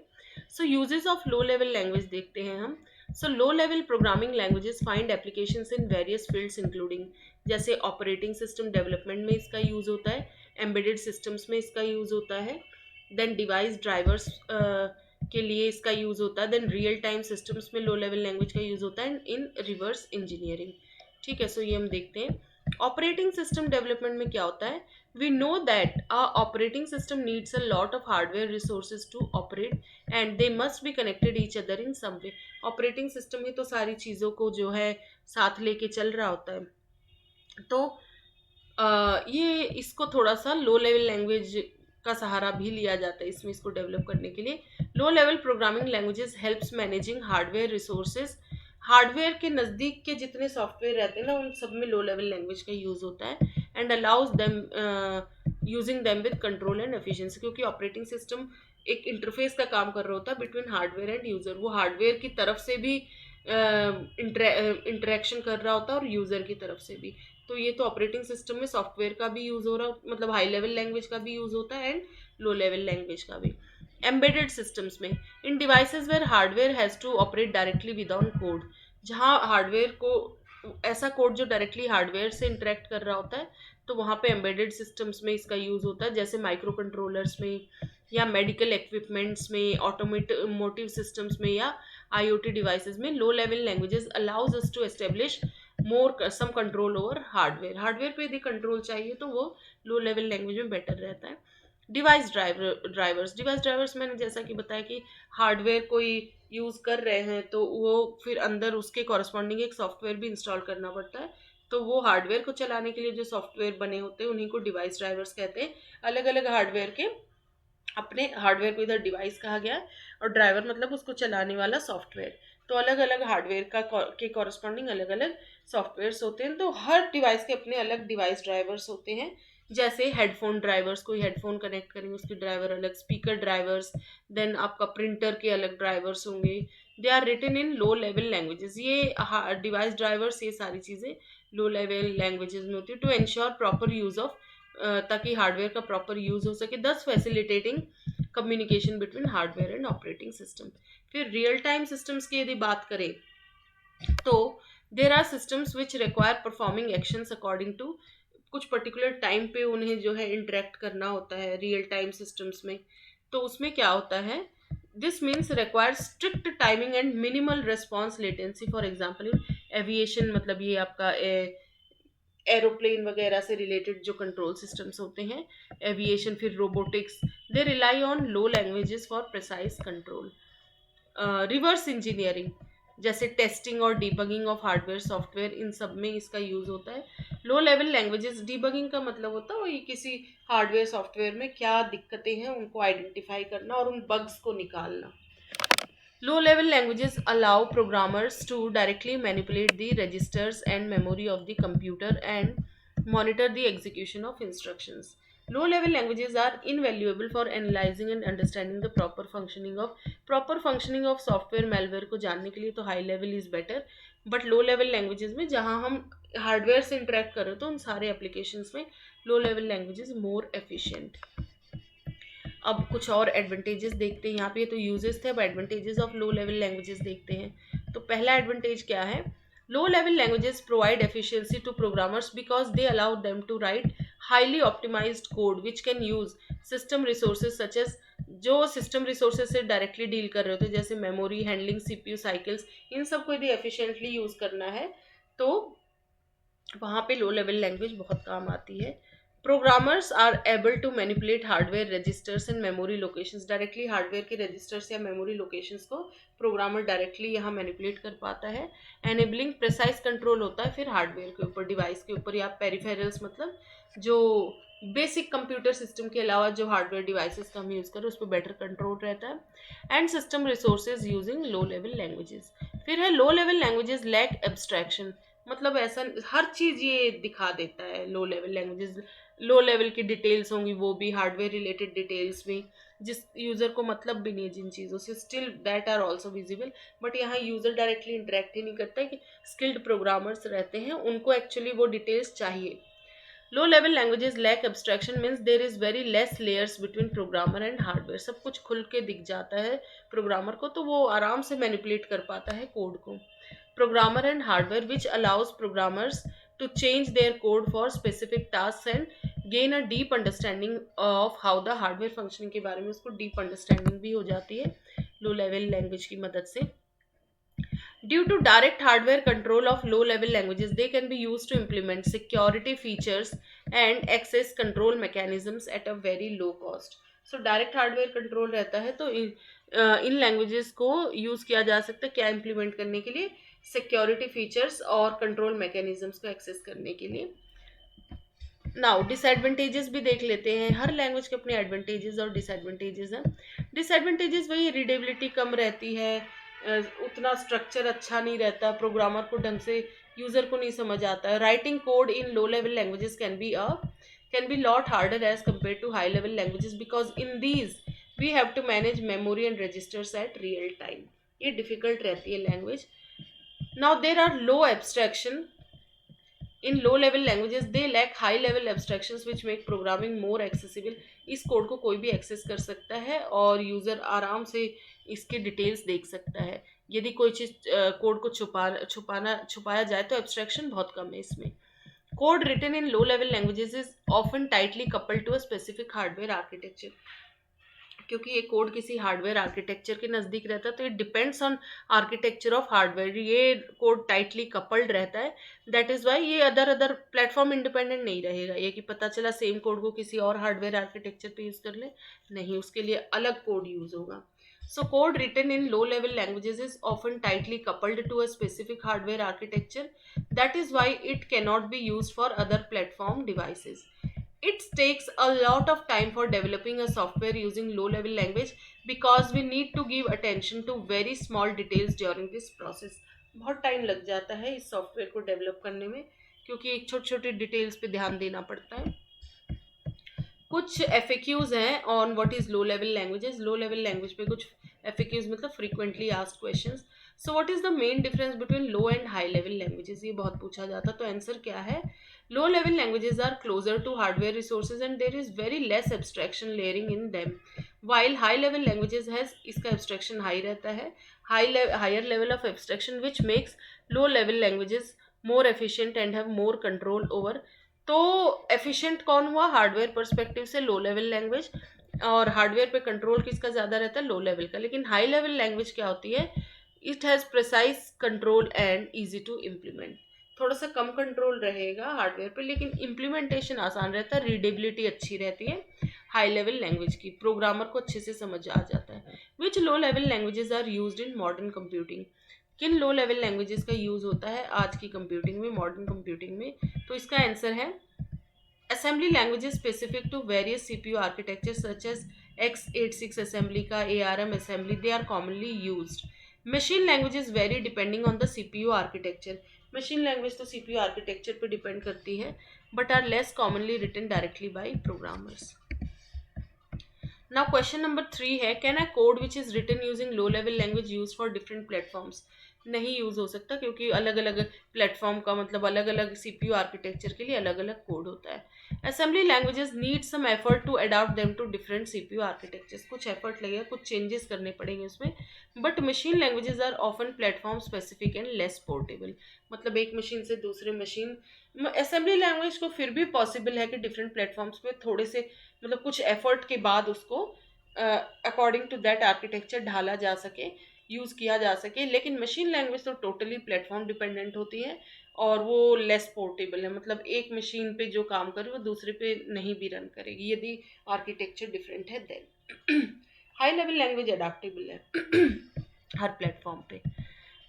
So uses of low level language देखते हैं हम. So low level programming languages find applications in various fields including, जैसे ऑपरेटिंग सिस्टम डेवलपमेंट में इसका यूज़ होता है, एम्बेडेड सिस्टम्स में इसका यूज़ होता है, देन डिवाइस ड्राइवर्स के लिए इसका यूज़ होता है, देन रियल टाइम सिस्टम्स में लो लेवल लैंग्वेज का यूज़ होता है, इन रिवर्स इंजीनियरिंग. ठीक है, सो ये हम देखते हैं. ऑपरेटिंग सिस्टम डेवलपमेंट में क्या होता है, we know that operating system needs a lot of hardware resources to operate and they must be connected each other in some way. Operating system ही तो सारी चीज़ों को जो है साथ लेके चल रहा होता है. तो ये इसको थोड़ा सा लो लेवल लैंग्वेज का सहारा भी लिया जाता है इसमें, इसको डेवलप करने के लिए. लो level programming languages helps managing hardware resources. Hardware के नज़दीक के जितने सॉफ्टवेयर रहते हैं ना उन सब में लो लेवल लैंग्वेज का यूज़ होता है. And allows them using them with control and efficiency, क्योंकि ऑपरेटिंग सिस्टम एक इंटरफेस का काम कर रहा होता है बिटवीन हार्डवेयर एंड यूज़र. वो हार्डवेयर की तरफ से भी इंटरेक्शन कर रहा होता है और यूज़र की तरफ से भी. तो ये तो ऑपरेटिंग सिस्टम में सॉफ्टवेयर का भी यूज़ हो रहा, मतलब हाई लेवल लैंग्वेज का भी यूज़ होता है एंड लो लेवल लैंग्वेज का भी. एम्बेडेड सिस्टम्स में, in devices where hardware has to operate directly without code, जहाँ हार्डवेयर को ऐसा कोड जो डायरेक्टली हार्डवेयर से इंटरेक्ट कर रहा होता है, तो वहाँ पे एम्बेडेड सिस्टम्स में इसका यूज़ होता है, जैसे माइक्रो कंट्रोलर्स में या मेडिकल इक्विपमेंट्स में, ऑटोमोटिव सिस्टम्स में या IoT डिवाइसेस में. Low level languages allows us to establish more some control over hardware. Hardware पे यदि कंट्रोल चाहिए तो वो लो लेवल लैंग्वेज में बेटर रहता है. डिवाइस ड्राइवर्स मैंने जैसा कि बताया कि हार्डवेयर कोई यूज़ कर रहे हैं तो वो फिर अंदर उसके कॉरस्पॉन्डिंग एक सॉफ्टवेयर भी इंस्टॉल करना पड़ता है. तो वो हार्डवेयर को चलाने के लिए जो सॉफ्टवेयर बने होते हैं उन्हीं को डिवाइस ड्राइवर्स कहते हैं. अलग अलग हार्डवेयर के अपने हार्डवेयर को इधर डिवाइस कहा गया है और ड्राइवर मतलब उसको चलाने वाला सॉफ्टवेयर. तो अलग अलग हार्डवेयर का के कॉरस्पॉन्डिंग अलग अलग सॉफ्टवेयर्स होते हैं. तो हर डिवाइस के अपने अलग डिवाइस ड्राइवर्स होते हैं. जैसे हेडफोन ड्राइवर्स, कोई हेडफोन कनेक्ट करेंगे उसके ड्राइवर अलग, स्पीकर ड्राइवर्स, देन आपका प्रिंटर के अलग ड्राइवर्स होंगे. They are written in low level languages. ये डिवाइस ड्राइवर्स ये सारी चीज़ें लो लेवल लैंग्वेजेस में होती है to ensure proper use of, ताकि हार्डवेयर का प्रॉपर यूज़ हो सके, thus facilitating communication between hardware and operating system. फिर रियल टाइम सिस्टम्स की यदि बात करें तो देर are systems which require performing actions according to, कुछ पर्टिकुलर टाइम पे उन्हें जो है इंटरेक्ट करना होता है रियल टाइम सिस्टम्स में. तो उसमें क्या होता है, this means require strict timing and minimal response latency. For example aviation, मतलब ये आपका एरोप्लेन वगैरह से रिलेटेड जो कंट्रोल सिस्टम्स होते हैं, एविएशन, फिर robotics, they rely on low languages for precise control. Reverse engineering, जैसे टेस्टिंग और डीबगिंग ऑफ हार्डवेयर सॉफ्टवेयर, इन सब में इसका यूज होता है। लो लेवल लैंग्वेजेस, डीबगिंग का मतलब होता है वही किसी हार्डवेयर सॉफ्टवेयर में क्या दिक्कतें हैं उनको आइडेंटिफाई करना और उन बग्स को निकालना। Low level languages allow programmers to directly manipulate the registers and memory of the computer and monitor the execution of instructions. Low level languages are invaluable for analyzing and understanding the proper functioning of software malware को जानने के लिए तो high level is better, but low level languages में जहाँ हम hardware से interact कर रहे हो तो उन सारे एप्लीकेशंस में low level language is more efficient. अब कुछ और एडवांटेजेस देखते हैं यहाँ पे, तो यूजेस थे, अब advantages of low level languages देखते हैं। तो पहला एडवांटेज क्या है, low level languages provide efficiency to programmers because they allow them to write highly optimized code which can use system resources such as, जो सिस्टम रिसोर्सेज से directly deal कर रहे होते हैं जैसे मेमोरी, हैंडलिंग, सीपीयू साइकिल्स, इन सब को यदि एफिशिएंटली यूज करना है तो वहाँ पे लो लेवल लैंग्वेज बहुत काम आती है। Programmers are able to manipulate hardware registers and memory locations, directly hardware के रजिस्टर्स या मेमोरी लोकेशंस को प्रोग्रामर डायरेक्टली यहाँ मैनिपुलेट कर पाता है। एनेबलिंग प्रिसाइज कंट्रोल होता है फिर हार्डवेयर के ऊपर, डिवाइस के ऊपर, या पेरिफेरल्स मतलब जो बेसिक कंप्यूटर सिस्टम के अलावा जो हार्डवेयर डिवाइसेस का हम यूज़ करें उस पर बेटर कंट्रोल रहता है। And system resources using low level languages. फिर है low level languages lack abstraction, मतलब ऐसा हर चीज़ ये दिखा देता है low level languages. Low level की डिटेल्स होंगी, वो भी हार्डवेयर रिलेटेड डिटेल्स भी, जिस यूज़र को मतलब भी नहीं है जिन चीज़ों से, still that are also visible. But यहाँ यूज़र डायरेक्टली इंटरेक्ट ही नहीं करता है कि स्किल्ड प्रोग्रामर्स रहते हैं उनको एक्चुअली वो डिटेल्स चाहिए। Low level languages lack abstraction means there is very less layers between programmer and hardware, सब कुछ खुल के दिख जाता है प्रोग्रामर को तो वो आराम से मैनिपुलेट कर पाता है कोड को। Programmer and hardware which allows programmers to change their code for specific tasks and gain a deep understanding of how the hardware functioning के बारे में उसको deep understanding भी हो जाती है low level language की मदद से। Due to direct hardware control of low level languages, they can be used to implement security features and access control mechanisms at a very low cost. So direct hardware control रहता है तो इन languages को use किया जा सकता है क्या implement करने के लिए, सिक्योरिटी फीचर्स और कंट्रोल मैकेनिज्म्स को एक्सेस करने के लिए। नाउ डिसएडवांटेजेस भी देख लेते हैं, हर लैंग्वेज के अपने एडवांटेजेस और डिसएडवांटेजेस हैं। डिसएडवांटेजेस वही, रीडेबिलिटी कम रहती है, उतना स्ट्रक्चर अच्छा नहीं रहता, प्रोग्रामर को ढंग से यूज़र को नहीं समझ आता है। Writing code in low level languages can be lot harder as compare to high level languages because in these we have to manage memory and registers at real time, ये difficult रहती है language. Now there are low abstraction in low level languages, they lack high level abstractions which make programming more accessible, इस code को कोई भी access कर सकता है और यूज़र आराम से इसके डिटेल्स देख सकता है। यदि कोई चीज़ कोड को छुपाया जाए तो एब्स्ट्रैक्शन बहुत कम है इसमें। Code written in low level languages is often tightly coupled to a specific hardware architecture, क्योंकि ये कोड किसी हार्डवेयर आर्किटेक्चर के नज़दीक रहता है तो it depends on architecture of hardware, ये कोड टाइटली कपल्ड रहता है। दैट इज़ वाई ये अदर प्लेटफॉर्म इंडिपेंडेंट नहीं रहेगा, ये कि पता चला सेम कोड को किसी और हार्डवेयर आर्किटेक्चर पे यूज़ कर ले, नहीं, उसके लिए अलग कोड यूज़ होगा। So code written in low level languages is often tightly coupled to a specific hardware architecture. That is why it cannot be used for other platform devices. It takes a lot of time for developing a software using low level language because we need to give attention to very small details during this process. बहुत time लग जाता है इस software को develop करने में क्योंकि छोटे छोटे डिटेल्स पे ध्यान देना पड़ता है। कुछ एफएक्यूज हैं on what is low level languages, low level language पे कुछ एफएक्यूज मतलब frequently asked questions. So what is the main difference between low and high level languages, ये बहुत पूछा जाता, तो आंसर क्या है, low level languages are closer to hardware resources and there is very less abstraction layering in them, while high level languages has, इसका abstraction high रहता है, higher level of abstraction which makes low level languages more efficient and have more control over. तो efficient कौन हुआ, hardware perspective से लो level language, और hardware पे control किसका ज़्यादा रहता है, लो लेवल का। लेकिन हाई लेवल लैंग्वेज क्या होती है, it has precise control and easy to implement, थोड़ा सा कम कंट्रोल रहेगा हार्डवेयर पे लेकिन इम्प्लीमेंटेशन आसान रहता है, रीडेबिलिटी अच्छी रहती है हाई लेवल लैंग्वेज की, प्रोग्रामर को अच्छे से समझ आ जाता है। Which low level languages are used in modern computing, किन लो लेवल लैंग्वेजेस का यूज होता है आज की कंप्यूटिंग में, मॉडर्न कंप्यूटिंग में? तो इसका आंसर है assembly languages specific to various CPU architectures such as x86 assembly का ARM assembly, they are commonly used. Machine languages vary depending on the CPU architecture. Machine language तो CPU architecture पे depend करती है, but are less commonly written directly by programmers. Now question number 3 है, can a code which is written using low level language used for different platforms? नहीं use हो सकता, क्योंकि अलग अलग प्लेटफॉर्म का मतलब अलग अलग सीपीयू आर्किटेक्चर के लिए अलग अलग कोड होता है. Assembly languages need some effort to adopt them to different CPU architectures. कुछ एफर्ट लगेगा, कुछ चेंजेस करने पड़ेंगे उसमें. But machine languages are often platform specific and less portable. मतलब एक मशीन से दूसरे मशीन, असेंबली लैंग्वेज को फिर भी पॉसिबल है कि डिफरेंट प्लेटफॉर्म्स पे थोड़े से मतलब कुछ एफर्ट के बाद उसको अकॉर्डिंग टू दैट आर्किटेक्चर ढाला जा सके, यूज़ किया जा सके. लेकिन मशीन लैंग्वेज तो टोटली प्लेटफॉर्म डिपेंडेंट होती है और वो लेस पोर्टेबल है. मतलब एक मशीन पे जो काम करे वो दूसरे पे नहीं भी रन करेगी यदि आर्किटेक्चर डिफरेंट है. Then high level language adaptable है हर प्लेटफॉर्म पे.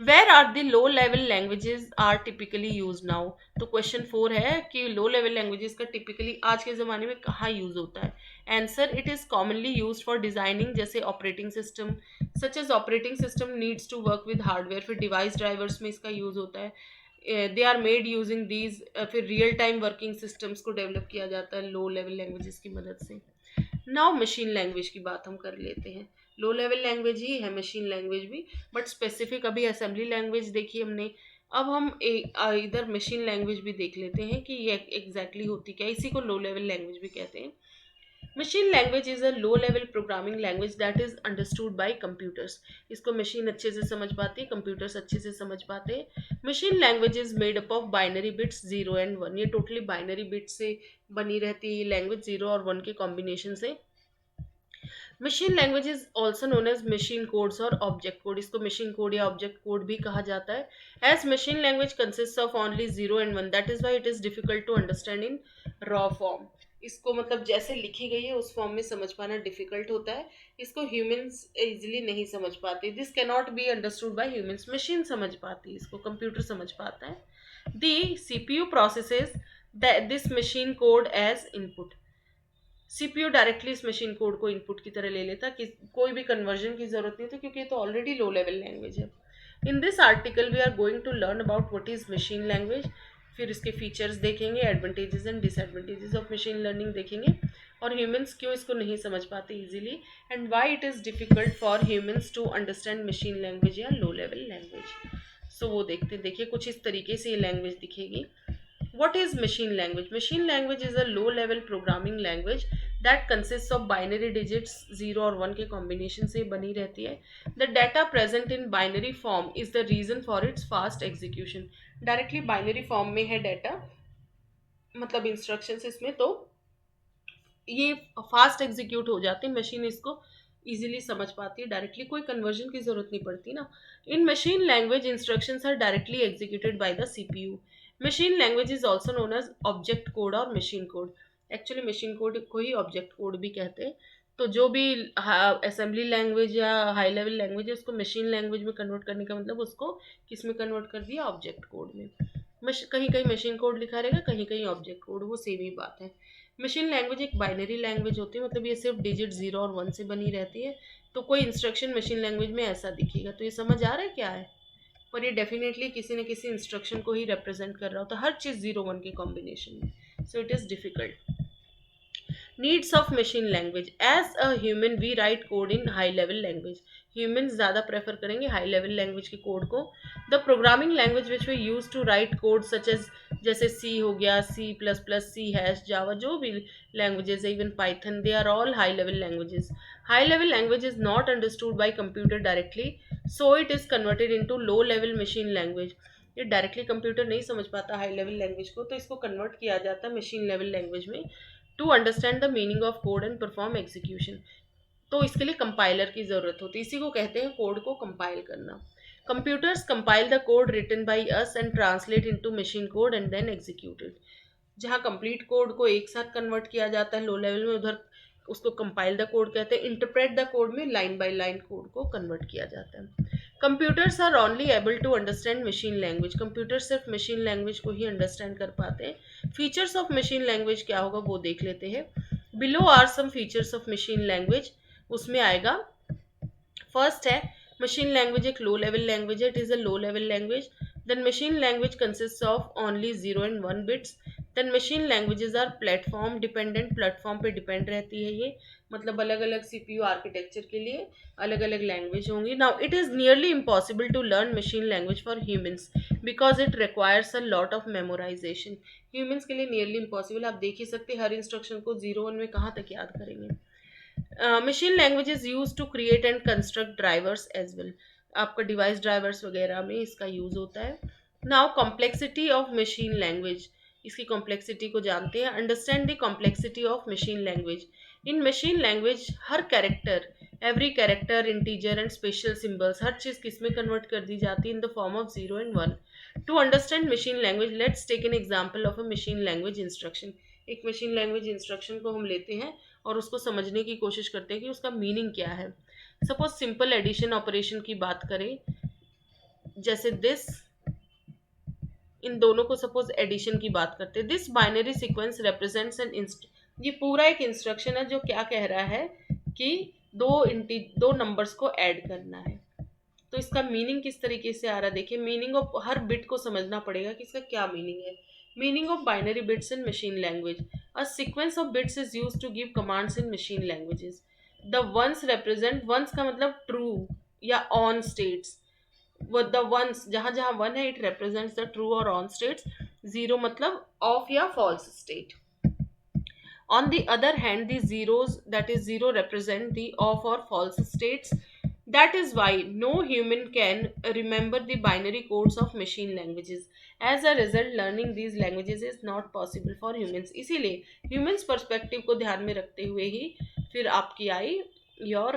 Where are the low level languages are typically use now? तो क्वेश्चन 4 है कि लो लेवल लैंग्वेजेस का टिपिकली आज के ज़माने में कहाँ यूज़ होता है? Answer, it is commonly use for designing, जैसे operating system, such as operating system needs to work with hardware. फिर डिवाइस ड्राइवर्स में इसका यूज़ होता है. They are made using these. फिर रियल टाइम वर्किंग सिस्टम्स को डेवलप किया जाता है लो लेवल लैंग्वेजेस की मदद से. नाउ मशीन लैंग्वेज की बात हम कर लेते हैं. लो लेवल लैंग्वेज ही है मशीन लैंग्वेज भी, बट स्पेसिफिक अभी असेंबली लैंग्वेज देखी हमने. अब हम इधर मशीन लैंग्वेज भी देख लेते हैं कि ये एग्जैक्टली होती क्या. इसी को लो लेवल लैंग्वेज भी कहते हैं. Machine language is a low level programming language that is understood bye computers. इसको मशीन अच्छे से समझ पाती है, कंप्यूटर्स अच्छे से समझ पाते हैं. Machine language is made up of binary bits 0 and 1. ये टोटली बाइनरी बिट्स से बनी रहती है लैंग्वेज, 0 और 1 के कॉम्बिनेशन से. Machine language is also known as machine codes और ऑब्जेक्ट कोड. इसको मशीन कोड या ऑब्जेक्ट कोड भी कहा जाता है. As machine language consist of only 0 and 1, that is why it is difficult to understand in raw form. इसको मतलब जैसे लिखी गई है उस फॉर्म में समझ पाना डिफिकल्ट होता है. इसको ह्यूमंस इजिली नहीं समझ पाते. This can not be understood by humans. Machine समझ पाती है इसको, कंप्यूटर समझ पाता है. The CPU processes this machine code as input. CPU directly इस मशीन कोड को इनपुट की तरह ले लेता, कि कोई भी कन्वर्जन की जरूरत नहीं थी, क्योंकि ये तो ऑलरेडी लो लेवल लैंग्वेज है. In this article we are going to learn about what is machine language. फिर इसके फीचर्स देखेंगे, advantages and disadvantages of machine learning देखेंगे, और ह्यूमंस क्यों इसको नहीं समझ पाते easily, and why it is difficult for humans to understand machine language या लो लेवल लैंग्वेज. सो वो देखते देखिए कुछ इस तरीके से ये लैंग्वेज दिखेगी. What is machine language? Machine language is a low level programming language that consists of binary digits 0 और 1 के combination से बनी रहती है. The data present in binary form is the reason for its fast execution. Directly binary form में है data, मतलब instructions इसमें, तो ये फास्ट एग्जीक्यूट हो जाती है. मशीन इसको इजीली समझ पाती है, डायरेक्टली कोई कन्वर्जन की जरूरत नहीं पड़ती ना. In machine language instructions are directly executed by the CPU. Machine language is also known as object code और machine code. Actually machine code को ही ऑब्जेक्ट कोड भी कहते हैं. तो जो भी असेंबली लैंग्वेज या हाई लेवल लैंग्वेज है उसको मशीन लैंग्वेज में कन्वर्ट करने का मतलब उसको किस में कन्वर्ट कर दिया, ऑब्जेक्ट कोड में. कहीं कहीं मशीन कोड लिखा रहेगा, कहीं कहीं ऑब्जेक्ट कोड, वो सेम ही बात है. मशीन लैंग्वेज एक बाइनरी लैंग्वेज होती है, मतलब ये सिर्फ डिजिट 0 और 1 से बनी रहती है. तो कोई इंस्ट्रक्शन मशीन लैंग्वेज में ऐसा दिखेगा, तो ये समझ आ रहा है क्या है. पर ये डेफिनेटली किसी न किसी इंस्ट्रक्शन को ही रिप्रेजेंट कर रहा होता है, हर चीज़ 0 1 के कॉम्बिनेशन में. So it is difficult. Needs of machine language. As a human we write code in high level language. Human ज़्यादा प्रेफर करेंगे हाई लेवल लैंग्वेज के कोड को. The programming language which we use to write code such as, जैसे C हो गया, C++, सी hash, जावा, जो भी languages है, even Python, they are all high level languages. High level language is not understood by computer directly, so it is converted into low level machine language. ये directly computer नहीं समझ पाता high level language को, तो इसको convert किया जाता है मशीन लेवल लैंग्वेज में to understand the meaning of code and perform execution. तो इसके लिए कंपाइलर की ज़रूरत होती है, इसी को कहते हैं कोड को कंपाइल करना. Computers compile the code written by us and translate into machine code and then executed. जहाँ कंप्लीट कोड को एक साथ कन्वर्ट किया जाता है लो लेवल में, उधर उसको कंपाइल द कोड कहते हैं. इंटरप्रेट द कोड में लाइन बाय लाइन कोड को कन्वर्ट किया जाता है. Computers are only able to understand machine language, computer सिर्फ मशीन लैंग्वेज को ही अंडरस्टैंड कर पाते हैं. फीचर्स ऑफ मशीन लैंग्वेज क्या होगा वो देख लेते हैं. Below are some features of machine language. उसमें आएगा, फर्स्ट है मशीन लैंग्वेज एक लो लेवल लैंग्वेज है, it is a low level language. Then machine language consist of only 0 and 1 bits. Then machine languages are platform dependent, platform पे depend रहती है ये, मतलब अलग अलग सीपीयू आर्किटेक्चर के लिए अलग अलग लैंग्वेज होंगी. Now it is nearly impossible to learn machine language for humans because it requires a lot of memorization. Humans के लिए नियरली इम्पॉसिबल. आप देख ही सकते हर इंस्ट्रक्शन को 0 1 में कहाँ तक याद करेंगे. Machine language is use to create and construct drivers as well. आपका डिवाइस ड्राइवर्स वगैरह में इसका यूज होता है. Now complexity of machine language, इसकी कॉम्प्लेक्सिटी को जानते हैं. Understand the complexity of machine language. In machine language हर character, every character, integer and special symbols, हर चीज़ किस में कन्वर्ट कर दी जाती है, in the form of 0 and 1. To understand machine language let's take an example of a machine language instruction. एक मशीन लैंग्वेज इंस्ट्रक्शन को हम लेते हैं और उसको समझने की कोशिश करते हैं कि उसका मीनिंग क्या है. सपोज सिंपल एडिशन ऑपरेशन की बात करें, जैसे दिस, इन दोनों को सपोज एडिशन की बात करते हैं. This binary sequence represents an ये पूरा एक इंस्ट्रक्शन है जो क्या कह रहा है कि दो नंबर्स को ऐड करना है. तो इसका मीनिंग किस तरीके से आ रहा है, देखिए मीनिंग ऑफ हर बिट को समझना पड़ेगा कि इसका क्या मीनिंग है. Meaning of binary bits in machine language, a sequence of bits is used to give commands in machine languages. The ones represent, ones का मतलब ट्रू या ऑन स्टेट्स. वो द वंस, जहाँ जहाँ वन है, इट रिप्रेजेंट्स द ट्रू और on states. Zero मतलब off या false state. On the other hand, the zeros, that is 0, represent the off or false states. That is why no human can remember the binary codes of machine languages. As a result, learning these languages is not possible for humans. इसीलिए humans perspective को ध्यान में रखते हुए ही फिर आपकी आई your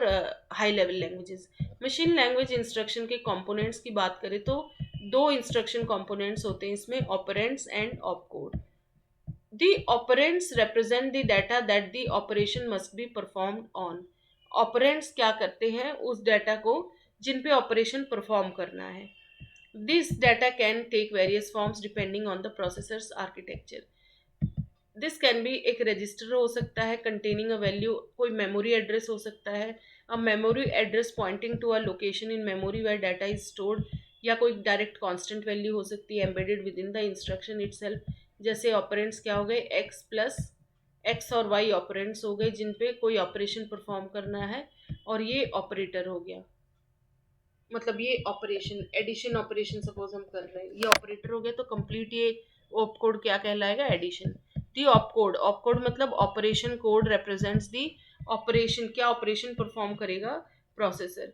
high level languages. Machine language instruction के components की बात करें तो दो इंस्ट्रक्शन कंपोनेंट्स होते हैं इसमें, operands and opcode. The operands represent the data that the operation must be performed on. Operands क्या करते हैं, उस डाटा को जिन पे ऑपरेशन परफॉर्म करना है. This data can take various forms depending on the processor's architecture. This can be एक register हो सकता है containing a value, कोई मेमोरी एड्रेस हो सकता है, a memory address pointing to a location in memory where data is stored, या कोई डायरेक्ट कांस्टेंट वैल्यू हो सकती है embedded within the instruction itself. जैसे ऑपरेंड्स क्या हो गए, एक्स प्लस एक्स और वाई ऑपरेंड्स हो गए जिन पे कोई ऑपरेशन परफॉर्म करना है, और ये ऑपरेटर हो गया, मतलब ये ऑपरेशन एडिशन ऑपरेशन सपोज हम कर रहे हैं, ये ऑपरेटर हो गया. तो कंप्लीट ये ऑपकोड क्या कहलाएगा, एडिशन. दी ऑपकोड, ऑपकोड मतलब ऑपरेशन कोड रिप्रेजेंट्स दी ऑपरेशन, क्या ऑपरेशन परफॉर्म करेगा processor.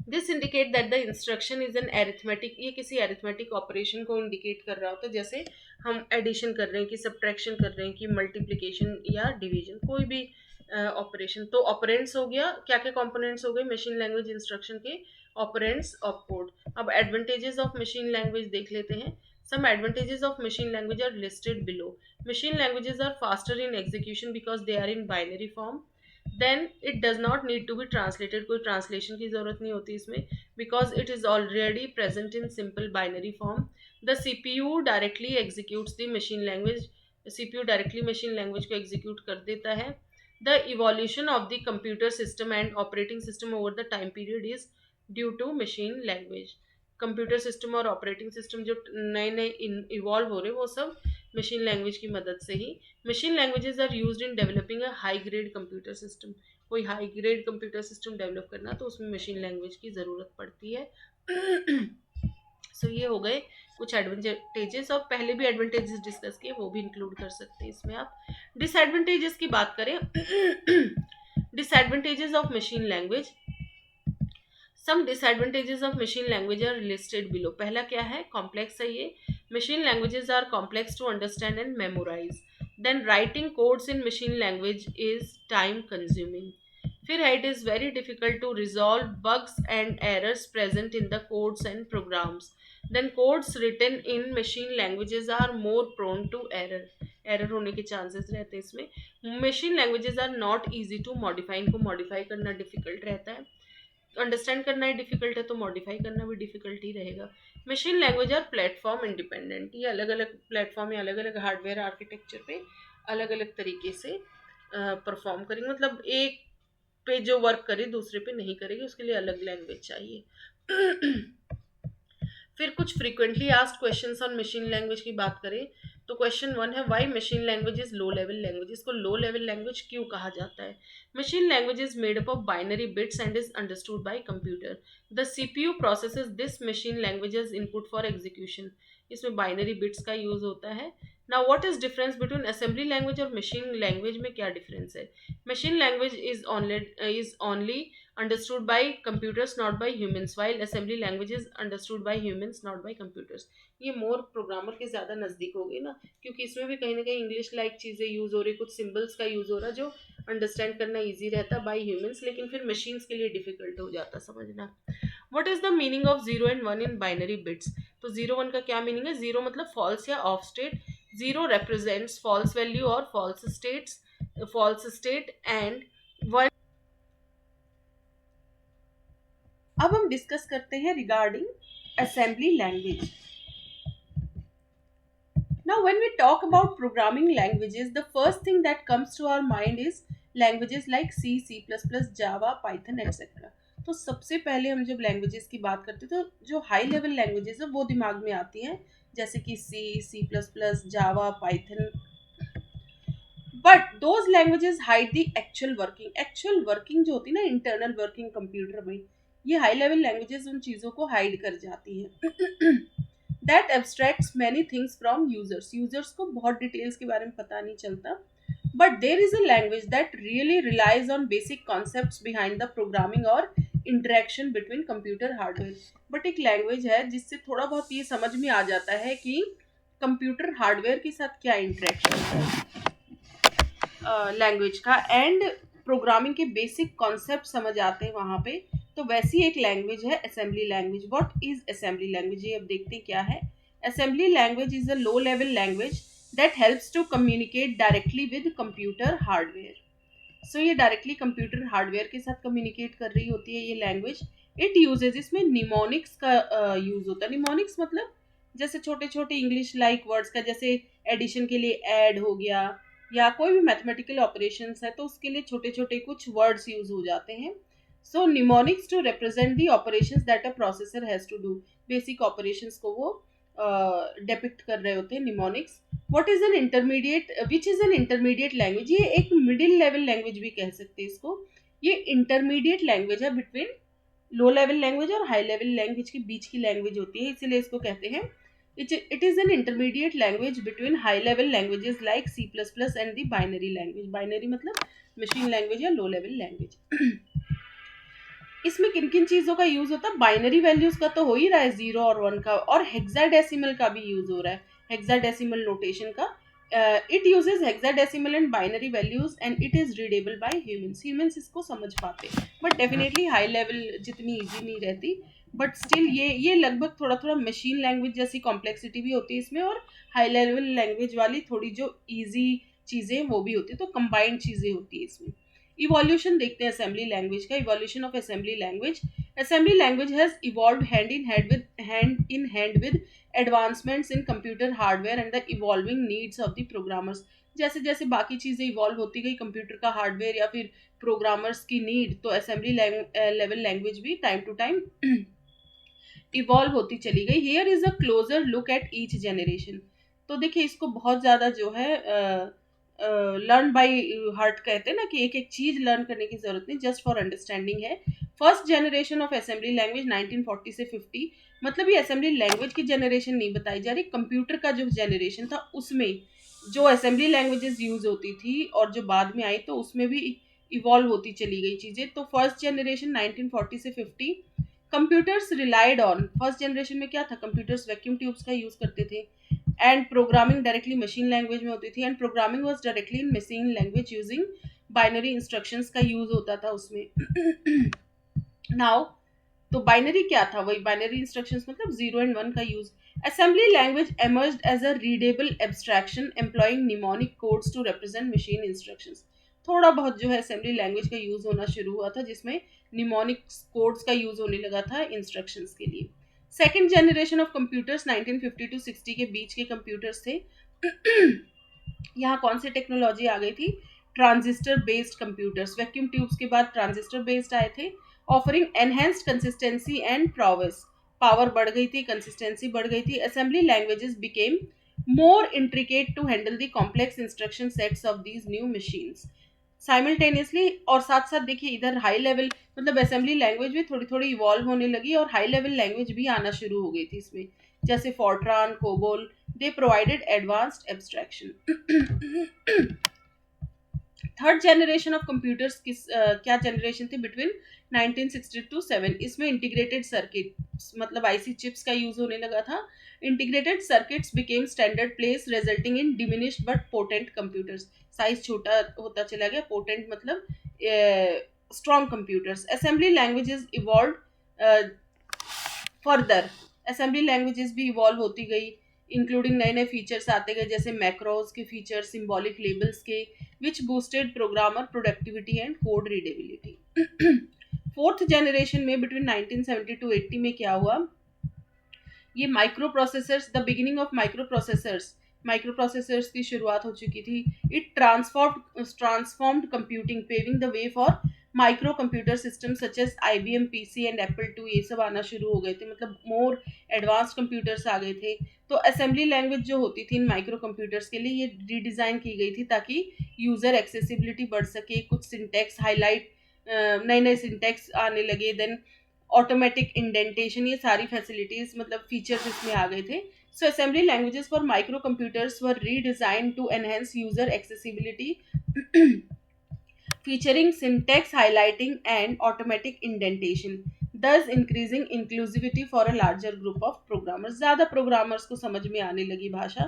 This indicate that the instruction is an arithmetic, ये किसी अरिथमेटिक ऑपरेशन को इंडिकेट कर रहा होता है. जैसे हम एडिशन कर रहे हैं, कि सब्ट्रैक्शन कर रहे हैं, कि मल्टीप्लिकेशन या डिवीजन, कोई भी ऑपरेशन. तो ऑपरेंड्स हो गया, क्या क्या कंपोनेंट्स हो गए मशीन लैंग्वेज इंस्ट्रक्शन के, ऑपरेंड्स, ऑपकोड. अब एडवांटेजेस ऑफ मशीन लैंग्वेज देख लेते हैं. Some advantages of machine language are listed below. Machine languages are faster in execution because they are in binary form. Then it does not need to be translated, कोई translation की जरूरत नहीं होती इसमें, because it is already present in simple binary form. The CPU directly executes the machine language, CPU directly machine language को execute कर देता है. The evolution of the computer system and operating system over the time period is due to machine language. Computer system और operating system जो नए नए evolve हो रहे हैं वो सब मशीन लैंग्वेज की मदद से ही. Machine languages are used in developing a high grade computer system. कोई high grade computer system develop करना तो उसमें मशीन लैंग्वेज की ज़रूरत पड़ती है. सो ये हो गए कुछ एडवांटेजेस, और पहले भी एडवांटेजेस डिस्कस किए, वो भी इंक्लूड कर सकते हैं इसमें आप. डिसएडवांटेजेस की बात करें, disadvantages of machine language. Some disadvantages of machine language are listed below. पहला क्या है, कॉम्प्लेक्स है ये. Machine languages are complex to understand and memorize. Then writing codes in machine language is time consuming. फिर है it is very difficult to resolve bugs and errors present in the codes and programs. Then codes written in machine languages are more prone to error, error होने के chances रहते हैं इसमें. Machine languages are not easy to modify, इनको modify करना difficult रहता है. Understand करना ही डिफिकल्ट है तो मॉडिफाई करना भी डिफिकल्ट ही रहेगा। Machine language are platform independent, ये अलग अलग प्लेटफॉर्म या अलग अलग हार्डवेयर आर्किटेक्चर पे अलग अलग तरीके से परफॉर्म करेंगे, मतलब एक पे जो वर्क करे दूसरे पे नहीं करेगी, उसके लिए अलग लैंग्वेज चाहिए। फिर कुछ frequently asked questions on machine language की बात करें तो क्वेश्चन वन है why machine language is low level language, इसको लो लेवल लैंग्वेज क्यों कहा जाता है। Machine language is made up of binary bits and is understood by computer. The CPU processes this machine language as input for execution, इसमें binary bits का use होता है। Now what is difference between assembly language और machine language में क्या difference है। Machine language is only understood by computers not by humans, while assembly language is understood by humans not by computers। ये मोर programmer के ज़्यादा नज़दीक हो गई ना, क्योंकि इसमें भी कहीं ना कहीं इंग्लिश लाइक चीज़ें यूज़ हो रही, कुछ सिंबल्स का यूज़ हो रहा जो अंडरस्टैंड करना इजी रहता बाय ह्यूमंस, लेकिन फिर मशीन्स के लिए डिफिकल्ट हो जाता समझना। What is the meaning of zero and one in binary bits, तो जीरो वन का क्या मीनिंग है। जीरो मतलब फॉल्स या off state, zero represents false value और फॉल्स स्टेट एंड वन। अब हम डिस्कस करते हैं regarding assembly language. Now, when we talk about programming languages, the first thing that comes to our mind is languages like C, C++, Java, Python, etc. तो सबसे पहले हम जब languages की बात करते हैं तो जो हाई लेवल लैंग्वेजेस है वो दिमाग में आती हैं, जैसे कि C, C++, Java, Python. But those languages hide the actual working जो होती है ना, इंटरनल वर्किंग कंप्यूटर में, ये हाई लेवल लैंग्वेजेस उन चीज़ों को हाइड कर जाती हैं। That abstracts many things from users को बहुत डिटेल्स के बारे में पता नहीं चलता। But there is a language that really relies on basic concepts behind the programming और interaction between computer hardware. But एक लैंग्वेज है जिससे थोड़ा बहुत ये समझ में आ जाता है कि कंप्यूटर हार्डवेयर के साथ क्या इंटरेक्शन है लैंग्वेज का, एंड प्रोग्रामिंग के बेसिक कॉन्सेप्ट समझ आते हैं वहाँ पे। तो वैसी एक लैंग्वेज है assembly language. What is assembly language, ये अब देखते हैं क्या है। Assembly language is a low level language that helps to communicate directly with computer hardware. So ये डायरेक्टली कंप्यूटर हार्डवेयर के साथ कम्युनिकेट कर रही होती है ये लैंग्वेज। इट यूजेज, इसमें निमोनिक्स का यूज होता है। निमोनिक्स मतलब जैसे छोटे छोटे इंग्लिश लाइक वर्ड्स का, जैसे एडिशन के लिए ऐड हो गया, या कोई भी मैथमेटिकल ऑपरेशंस है तो उसके लिए छोटे छोटे कुछ वर्ड्स यूज हो जाते हैं। So mnemonics to represent the operations that a processor has to do, basic operations को वो डिपिक्ट कर रहे होते हैं mnemonics. What is an intermediate, which is an intermediate language, ये एक मिडिल लेवल लैंग्वेज भी कह सकते हैं इसको। ये इंटरमीडिएट लैंग्वेज है बिटवीन लो लेवल लैंग्वेज और हाई लेवल लैंग्वेज के बीच की लैंग्वेज होती है, इसीलिए इसको कहते हैं it is an intermediate language between high level languages like C++ and the binary language। binary मतलब machine language या low level language। इसमें किन किन चीज़ों का यूज़ होता है, बाइनरी वैल्यूज़ का तो हो ही रहा है, 0 और 1 का, और हेक्साडेसिमल का भी यूज़ हो रहा है, हेक्साडेसिमल नोटेशन का। It uses hexadecimal and binary values and it is readable bye humans इसको समझ पाते, बट डेफिनेटली हाई लेवल जितनी ईजी नहीं रहती, बट स्टिल ये लगभग थोड़ा थोड़ा मशीन लैंग्वेज जैसी कॉम्प्लेक्सिटी भी होती है इसमें, और हाई लेवल लैंग्वेज वाली थोड़ी जो ईजी चीज़ें वो भी होती है, तो कंबाइंड चीज़ें होती है इसमें। इवोल्यूशन देखते हैं असेंबली लैंग्वेज का। Evolution of assembly language, assembly language has evolved hand with advancements in computer hardware and the evolving needs of the programmers. जैसे जैसे बाकी चीज़ें इवॉल्व होती गई, कंप्यूटर का हार्डवेयर या फिर प्रोग्रामर्स की नीड, तो असेंबली लेवल लैंग्वेज भी टाइम टू टाइम इवॉल्व होती चली गई। Here is a closure look at each generation. तो देखिए इसको बहुत ज़्यादा जो है लर्न बाय हार्ट कहते हैं ना, कि एक एक चीज़ लर्न करने की ज़रूरत नहीं, जस्ट फॉर अंडरस्टैंडिंग है। First generation of assembly language 1940 से 50, मतलब ये असेंबली लैंग्वेज की जनरेशन नहीं बताई जा रही, कंप्यूटर का जो जनरेशन था उसमें जो असेंबली लैंग्वेजेस यूज होती थी और जो बाद में आई तो उसमें भी इवॉल्व होती चली गई चीज़ें। तो फर्स्ट जनरेशन 1940 से 50, computers relied on, first generation में क्या था, कंप्यूटर्स वैक्यूम ट्यूब्स का यूज़ करते थे, and programming directly machine language में होती थी, and programming was directly in machine language using binary instructions का यूज होता था उसमें। नाउ तो बाइनरी क्या था, वही बाइनरी इंस्ट्रक्शंस मतलब 0 एंड 1 का use. Assembly language emerged as a readable abstraction employing mnemonic codes to represent machine instructions. थोड़ा बहुत जो है असेंबली लैंग्वेज का यूज होना शुरू हुआ था, जिसमें निमोनिक कोड्स का यूज होने लगा था इंस्ट्रक्शंस के लिए। Second generation of computers 1950 to 60 के बीच के कंप्यूटर्स थे। यहाँ कौन सी टेक्नोलॉजी आ गई थी? Transistor based computers. Vacuum tubes के बाद ट्रांजिस्टर बेस्ड आए थे, offering enhanced consistency and prowess. Power बढ़ गई थी, कंसिस्टेंसी बढ़ गई थी। Assembly languages became more intricate to handle the complex instruction sets of these new machines simultaneously. और साथ साथ देखिए इधर हाई लेवल, मतलब असेंबली लैंग्वेज भी थोड़ी थोड़ी इवॉल्व होने लगी और हाई लेवल लैंग्वेज भी आना शुरू हो गई थी इसमें, जैसे Fortran, COBOL. They provided advanced abstraction. Third generation of computers क्या जनरेशन थी? Between 1960 to 7। इसमें इंटीग्रेटेड सर्किट, मतलब आईसी चिप्स का यूज होने लगा था। Integrated circuits became standard place, resulting in diminished but potent computers. Size छोटा होता चला गया, पोटेंट मतलब strong computers. Assembly languages evolve further. Assembly languages भी इवॉल्व होती गई, इंक्लूडिंग नए नए फीचर्स आते गए, जैसे मैक्रोज के फीचर्स, सिंबॉलिक लेबल्स के, which boosted programmer productivity and code readability. Fourth generation में बिटवीन 1970 टू 80 में क्या हुआ? ये microprocessors, the beginning of microprocessors की शुरुआत हो चुकी थी। It transformed computing, paving the way for microcomputer system such as IBM PC and Apple 2। ये सब आना शुरू हो गए थे, मतलब मोर एडवांस्ड कंप्यूटर्स आ गए थे। तो असेंबली लैंग्वेज जो होती थी इन माइक्रो कंप्यूटर्स के लिए, ये रीडिज़ाइन की गई थी ताकि यूज़र एक्सेसिबिलिटी बढ़ सके, कुछ सिंटेक्स हाईलाइट, नए नए सिंटेक्स आने लगे, देन ऑटोमेटिक इंडेंटेशन, ये सारी फैसिलिटीज मतलब फीचर्स इसमें आ गए थे। So assembly languages for microcomputers were redesign to enhance user accessibility, featuring syntax highlighting and automatic indentation, thus increasing inclusivity for a larger group of programmers। ज़्यादा programmers को समझ में आने लगी भाषा।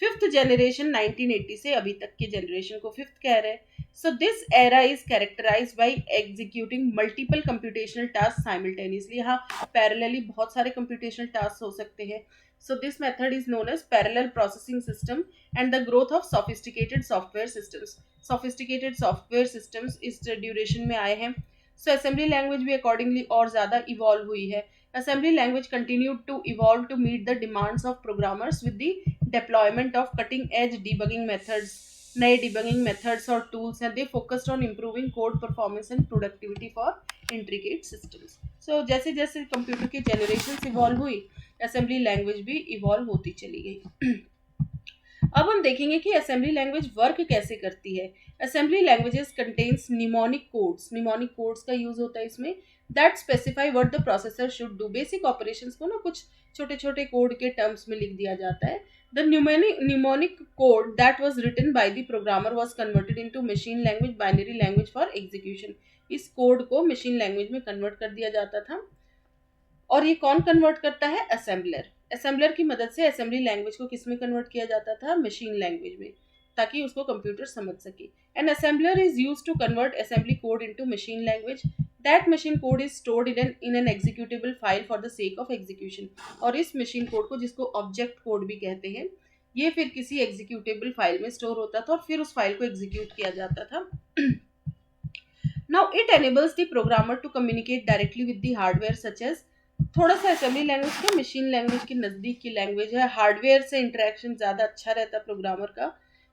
फिफ्थ जनरेशन 1980 से अभी तक के जनरेशन को फिफ्थ कह रहे हैं। So this era is characterized by executing multiple computational task simultaneously. यहाँ पैरेलली बहुत सारे कंप्यूटेशनल टास्क हो सकते हैं। So this method is known as parallel processing system and the growth of sophisticated software systems. Sophisticated software systems इस duration में आए हैं। So assembly language भी accordingly और ज़्यादा evolve हुई है। Assembly language continued to evolve to meet the demands of programmers with the deployment of cutting edge debugging methods। नए डिबगिंग मेथड्स और टूल्स हैं। They focused on improving code performance and productivity for intricate systems. So जैसे जैसे computer की generation evolve हुई, assembly language भी evolve होती चली गई। अब हम देखेंगे कि असेंबली लैंग्वेज वर्क कैसे करती है। Assembly languages contains mnemonic codes. Mnemonic codes का यूज होता है इसमें, that specify what the processor should do. Basic operations को ना कुछ छोटे छोटे कोड के टर्म्स में लिख दिया जाता है। The mnemonic code that was written by the programmer was converted into machine language binary language for execution। इस कोड को मशीन लैंग्वेज में कन्वर्ट कर दिया जाता था। और ये कौन कन्वर्ट करता है? असेंबलर। असेंबलर की मदद से असेंबली लैंग्वेज को किस में कन्वर्ट किया जाता था? मशीन लैंग्वेज में, ताकि उसको कंप्यूटर समझ सके। An assembler is used to convert assembly code into machine language. That machine code is stored in an executable file for the sake of execution. और इस मशीन कोड को, जिसको ऑब्जेक्ट कोड भी कहते हैं, ये फिर किसी एग्जीक्यूटेबल फाइल में स्टोर होता था और फिर उस फाइल को एग्जीक्यूट किया जाता था। Now it enables the programmer to communicate directly with the hardware such as, थोड़ा सा असेंबली लैंग्वेज का मशीन लैंग्वेज के नज़दीक की लैंग्वेज है। हार्डवेयर से इंटरेक्शन ज़्यादा अच्छा रहता है प्रोग्रामर का,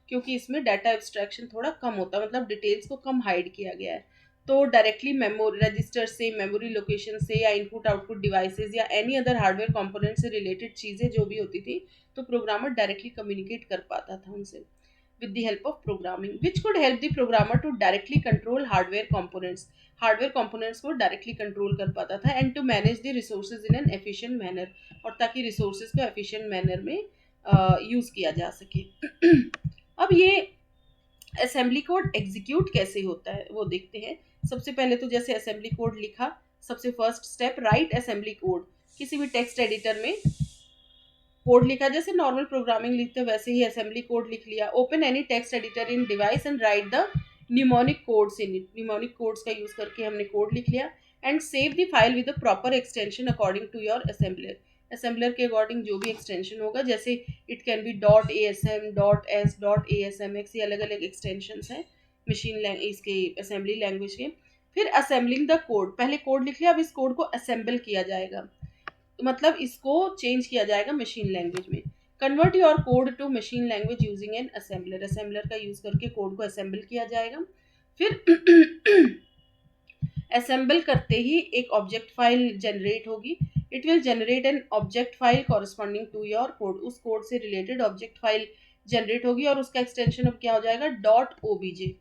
क्योंकि इसमें डाटा एब्स्ट्रैक्शन थोड़ा कम होता है, मतलब डिटेल्स को कम हाइड किया गया है। तो डायरेक्टली मेमोरी रजिस्टर से, मेमोरी लोकेशन से, या इनपुट आउटपुट डिवाइसेस या एनी अदर हार्डवेयर कंपोनेंट से रिलेटेड चीज़ें जो भी होती थी, तो प्रोग्रामर डायरेक्टली कम्युनिकेट कर पाता था उनसे with the help of programming, which could help the programmer to directly control hardware components। Hardware components को डायरेक्टली कंट्रोल कर पाता था, and to manage the resources in an efficient manner, और ताकि रिसोर्सेज को एफिशिएंट मैनर में use किया जा सके। अब ये असेंबली कोड एग्जीक्यूट कैसे होता है वो देखते हैं। सबसे पहले तो जैसे असेंबली कोड लिखा, सबसे first step right assembly code. किसी भी टेक्स्ट एडिटर में कोड लिखा, जैसे नॉर्मल प्रोग्रामिंग लिखते हैं वैसे ही असेंबली कोड लिख लिया। Open any text editor in device and write the mnemonic codes in it. Mnemonic codes का यूज करके हमने कोड लिख लिया, and save the file with the proper extension according to your assembler. Assembler के according जो भी extension होगा, जैसे it can be .asm, .s, .asmx, ये अलग अलग एक्सटेंशन हैं। इसके असेंबली लैंग्वेज के। फिर असेंबलिंग द कोड, पहले कोड लिख लिया, अब इस कोड को असेंबल किया जाएगा, मतलब इसको चेंज किया जाएगा मशीन लैंग्वेज में। Convert your code to machine language using an assembler, assembler का यूज करके कोड को असेंबल किया जाएगा। फिर असेंबल करते ही एक ऑब्जेक्ट फाइल जनरेट होगी। It will generate an object file corresponding to your code, उस कोड से रिलेटेड ऑब्जेक्ट फाइल जनरेट होगी और उसका एक्सटेंशन अब क्या हो जाएगा, dot OBJ.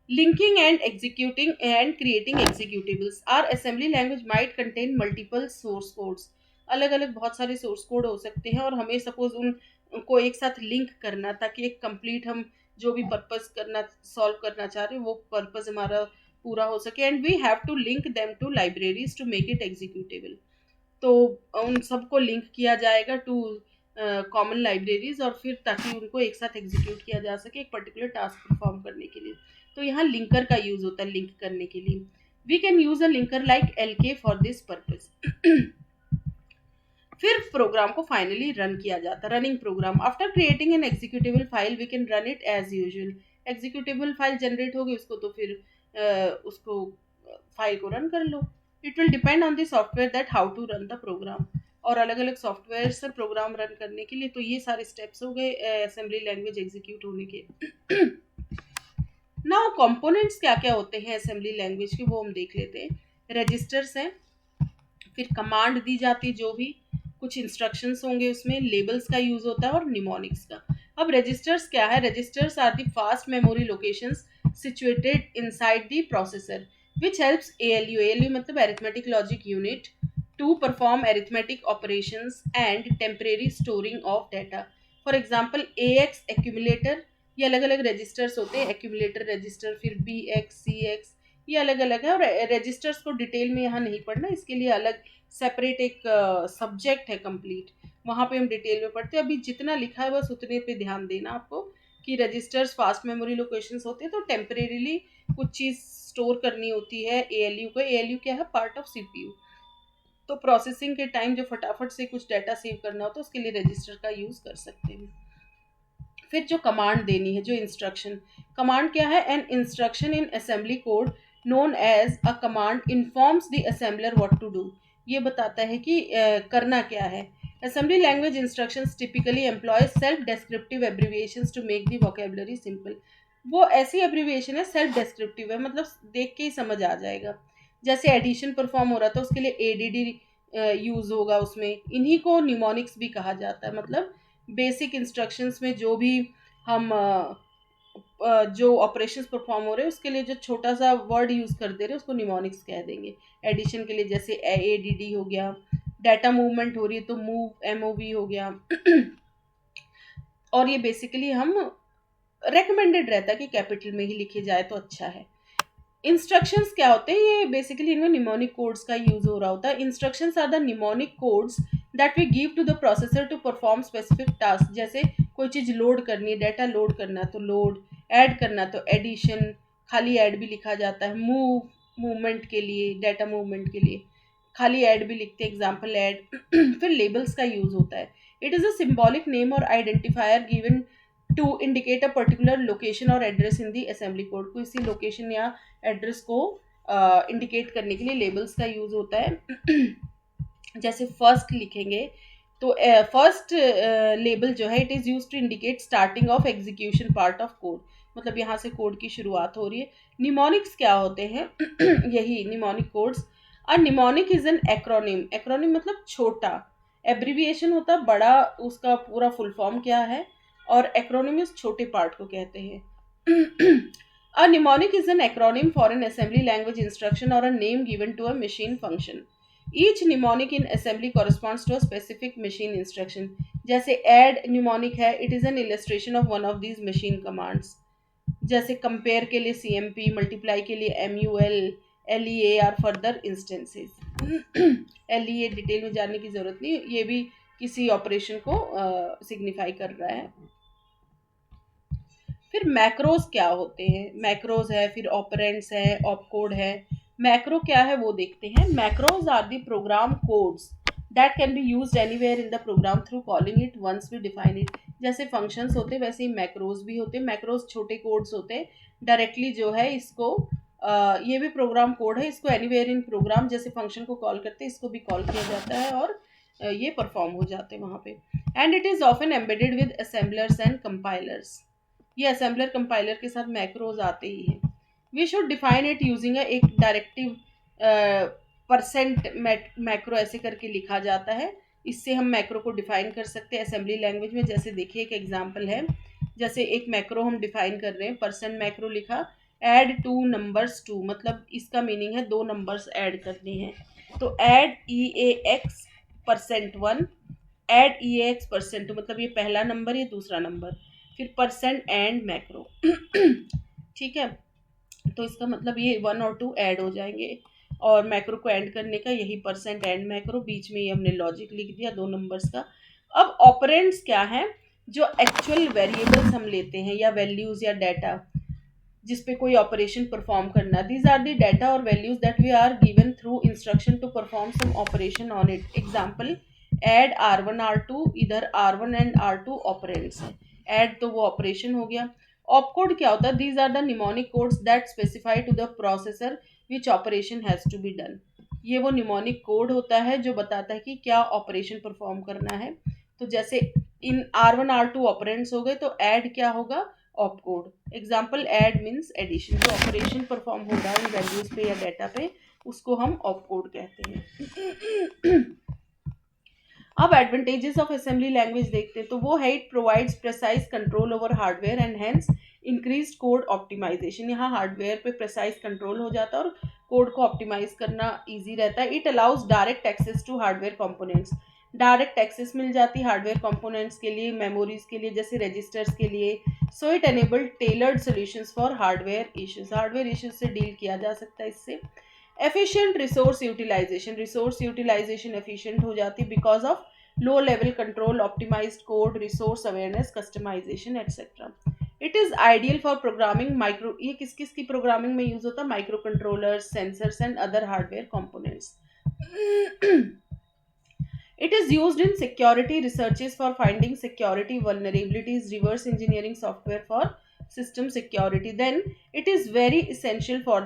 Linking and executing and creating executables, or assembly language might contain multiple source codes, अलग अलग बहुत सारे सोर्स कोड हो सकते हैं और हमें सपोज उनको एक साथ लिंक करना, ताकि एक कंप्लीट हम जो भी पर्पस करना सॉल्व करना चाह रहे हैं वो पर्पस हमारा पूरा हो सके। And we have to link them to libraries to make it executable, तो उन सबको लिंक किया जाएगा टू कॉमन लाइब्रेरीज, और फिर ताकि उनको एक साथ एग्जीक्यूट किया जा सके एक पर्टिकुलर टास्क परफॉर्म करने के लिए। तो यहाँ लिंकर का यूज होता है लिंक करने के लिए। We can use a linker like LK for this purpose. फिर प्रोग्राम को फाइनली रन किया जाता है, running program. After creating an executable file we can run it as usual, executable file generate होगी उसको तो फिर उसको फाइल को रन कर लो। It will depend on the software that how to run the program, और अलग अलग सॉफ्टवेयर से प्रोग्राम रन करने के लिए। तो ये सारे स्टेप्स हो गए असेंबली लैंग्वेज एग्जीक्यूट होने के। नाउ कंपोनेंट्स क्या क्या होते हैं असेंबली लैंग्वेज के, वो हम देख लेते हैं। रजिस्टर्स हैं, फिर कमांड दी जाती है, जो भी कुछ इंस्ट्रक्शंस होंगे उसमें, लेबल्स का यूज होता है और निमोनिक्स का। अब रजिस्टर्स क्या है, registers are the fast memory locations situated inside the processor which helps ALU मतलब arithmetic logic unit to perform arithmetic operations and temporary storing of data. For example AX accumulator, ये अलग अलग registers होते हैं, accumulator register, फिर BX CX, ये अलग अलग है। और रजिस्टर्स को डिटेल में यहाँ नहीं पढ़ना, इसके लिए अलग सेपरेट एक सब्जेक्ट है कंप्लीट, वहाँ पे हम डिटेल में पढ़ते हैं। अभी जितना लिखा है बस उतने पे ध्यान देना आपको, कि रजिस्टर्स फास्ट मेमोरी लोकेशंस होते हैं, तो टेम्परेरीली कुछ चीज़ स्टोर करनी होती है एएलयू को। एएलयू क्या है, पार्ट ऑफ सीपीयू, तो प्रोसेसिंग के टाइम जो फटाफट से कुछ डाटा सेव करना होता है उसके लिए रजिस्टर का यूज़ कर सकते हैं। फिर जो कमांड देनी है, जो इंस्ट्रक्शन, कमांड क्या है, an instruction in assembly code known as a command informs the assembler what to do, ये बताता है कि करना क्या है। Assembly language instructions typically employ self-descriptive abbreviations to make the vocabulary simple. वो ऐसी एब्रीविएशन है, सेल्फ डेस्क्रिप्टिव है, मतलब देख के ही समझ आ जाएगा। जैसे एडिशन परफॉर्म हो रहा था उसके लिए ADD यूज होगा उसमें, इन्हीं को निमोनिक्स भी कहा जाता है। मतलब बेसिक इंस्ट्रक्शंस में जो भी हम जो ऑपरेशंस परफॉर्म हो रहे हैं उसके लिए जो छोटा सा वर्ड यूज कर दे रहे हैं उसको निमोनिक्स कह देंगे। एडिशन के लिए जैसे ADD हो गया, डाटा मूवमेंट हो रही है तो मूव MOV हो गया। और ये बेसिकली हम रेकमेंडेड रहता है कि कैपिटल में ही लिखे जाए तो अच्छा है। इंस्ट्रक्शंस क्या होते हैं, ये बेसिकली इनमें निमोनिक कोड्स का यूज हो रहा होता है। Instructions are the mnemonic codes that we give to the processor to perform specific task. जैसे कोई चीज़ लोड करनी है, डाटा लोड करना तो लोड, ऐड करना तो एडिशन, खाली ऐड भी लिखा जाता है। मूवमेंट के लिए, डाटा मूवमेंट के लिए खाली ऐड भी लिखते हैं, एग्जाम्पल ऐड। फिर लेबल्स का यूज होता है। It is a symbolic name और identifier given to indicate a particular location और address in the assembly code. को इसी लोकेशन या एड्रेस को इंडिकेट करने के लिए लेबल्स का यूज होता है। जैसे फर्स्ट लिखेंगे तो फर्स्ट लेबल जो है, it is use to indicate starting of execution part of code, मतलब यहाँ से कोड की शुरुआत हो रही है। निमोनिक्स क्या होते हैं, यही mnemonic codes. A mnemonic is an acronym, acronym मतलब छोटा, एब्रीविएशन होता है बड़ा, उसका पूरा फुल फॉर्म क्या है, और एक्रोनिम इस छोटे पार्ट को कहते हैं। A mnemonic is an acronym for an assembly language instruction or a name given to a machine function. Each mnemonic in assembly corresponds to a specific machine instruction. जैसे add mnemonic है, it is an illustration of one of these machine commands. जैसे compare के लिए CMP, multiply के लिए MUL, LEA are further instances. LEA detail में जानने की जरूरत नहीं, ये भी किसी ऑपरेशन को सिग्निफाई कर रहा है। फिर मैक्रोज क्या होते हैं, मैक्रोज है, फिर ऑपरेंड्स है, ऑपकोड है। मैक्रो क्या है वो देखते हैं। Macros are the program codes that can be used anywhere in the program through calling it once we define it. जैसे फंक्शंस होते हैं वैसे ही मैक्रोज भी होते हैं। मैक्रोज छोटे कोड्स होते हैं, डायरेक्टली जो है इसको ये भी प्रोग्राम कोड है, इसको एनीवेयर इन प्रोग्राम जैसे फंक्शन को कॉल करते हैं इसको भी कॉल किया जाता है और ये परफॉर्म हो जाते हैं वहाँ पे। And it is often embedded with assemblers and compilers. ये असेंबलर कंपाइलर के साथ मैक्रोज आते ही हैं। We should define it using एक डायरेक्टिव परसेंट मैक्रो ऐसे करके लिखा जाता है। इससे हम मैक्रो को डिफाइन कर सकते हैं असेंबली लैंग्वेज में। जैसे देखिए एक एग्जांपल है, जैसे एक मैक्रो हम डिफाइन कर रहे हैं, परसेंट मैक्रो लिखा, ऐड टू नंबर्स टू, मतलब इसका मीनिंग है दो नंबर्स ऐड करने हैं। तो add E A X percent one, add E A X percent two, मतलब ये पहला नंबर ये दूसरा नंबर, फिर परसेंट एंड मैक्रो। ठीक है, तो इसका मतलब ये वन और टू ऐड हो जाएंगे और मैक्रो को ऐड करने का यही परसेंट एंड मैक्रो, बीच में ये हमने लॉजिक लिख दिया दो नंबर्स का। अब ऑपरेंड्स क्या है, जो एक्चुअल वेरिएबल्स हम लेते हैं या वैल्यूज या डाटा जिस पे कोई ऑपरेशन परफॉर्म करना, दीज आर द डाटा और values that we are given through instruction to perform some operation on it. Example add R1 R2, इधर R1 एंड R2 ऑपरेंड्स है, एड तो वो ऑपरेशन हो गया। ऑपकोड क्या होता है, these are the mnemonic codes that specify to the processor which operation has to be done. ये वो निमोनिक कोड होता है जो बताता है कि क्या ऑपरेशन परफॉर्म करना है। तो जैसे इन R1 R2 ऑपरेंड्स हो गए तो ऐड क्या होगा, opcode. Example add means addition, जो ऑपरेशन परफॉर्म हो रहा है इन वैल्यूज पे या डाटा पे उसको हम ऑपकोड कहते हैं। अब एडवांटेजेस ऑफ असेंबली लैंग्वेज देखते हैं, तो वो है it provides precise control over hardware and hence increased code optimization. यहाँ हार्डवेयर पे प्रेसाइज कंट्रोल हो जाता है और कोड को ऑप्टिमाइज करना इजी रहता है। It allows direct access to hardware components, direct access मिल जाती है हार्डवेयर कंपोनेंट्स के लिए, मेमोरीज के लिए, जैसे रजिस्टर्स के लिए। So it enable tailored solutions for hardware issues, hardware issues से डील किया जा सकता है इससे। Efficient resource utilization, resource utilization efficient हो जाती है because of low level control, optimized code, resource awareness, customization etcetera. It is ideal for programming micro, ये किस किस की प्रोग्रामिंग में यूज होता है, microcontrollers, sensors and other hardware components. It is used in security researches for finding security vulnerabilities, reverse engineering software for system security. Then it is very essential for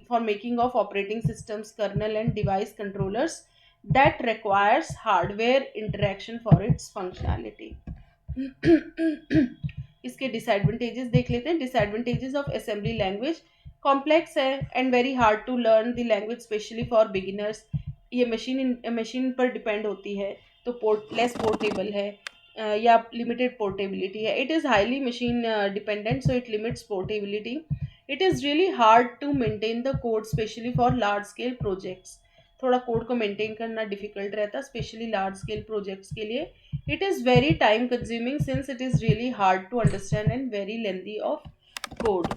for making of operating systems, kernel and device controllers that requires hardware interaction for its functionality. इसके disadvantages देख लेते हैं। Disadvantages of assembly language, complex है and very hard to learn the language specially for beginners. ये machine पर depend होती है तो लेस पोर्टेबल है या लिमिटेड पोर्टेबिलिटी है। It is highly machine dependent so it limits portability. It is really hard to maintain the code specially for large scale projects, थोड़ा code को मेंटेन करना डिफिकल्ट रहता है स्पेशली लार्ज स्केल प्रोजेक्ट्स के लिए। It is very time consuming since it is really hard to understand and very lengthy of code.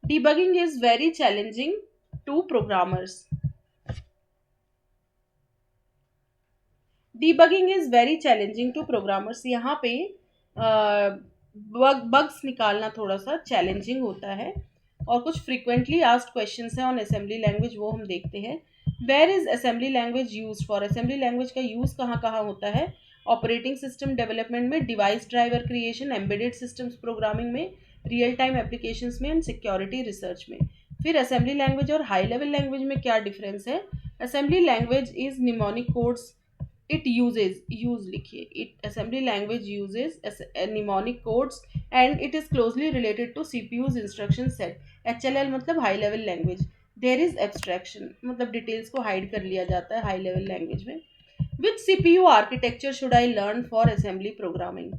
Debugging is very challenging to programmers. Debugging is very challenging to programmers. यहाँ पे bugs निकालना थोड़ा सा challenging होता है और कुछ frequently asked questions हैं ऑन असेंबली लैंग्वेज, वो हम देखते हैं। Where is assembly language use for, assembly language का यूज़ कहाँ कहाँ होता है, ऑपरेटिंग सिस्टम डेवलपमेंट में, device driver creation, embedded systems programming में, रियल टाइम एप्लीकेशंस में एंड सिक्योरिटी रिसर्च में। फिर असेंबली लैंग्वेज और हाई लेवल लैंग्वेज में क्या डिफरेंस है। Assembly language is mnemonic codes, it uses, use लिखिए, it assembly language uses mnemonic codes and it is closely related to CPU's instruction set. HLL मतलब high level language. There is abstraction, मतलब details को hide कर लिया जाता है high level language में। Which CPU architecture should I learn for assembly programming?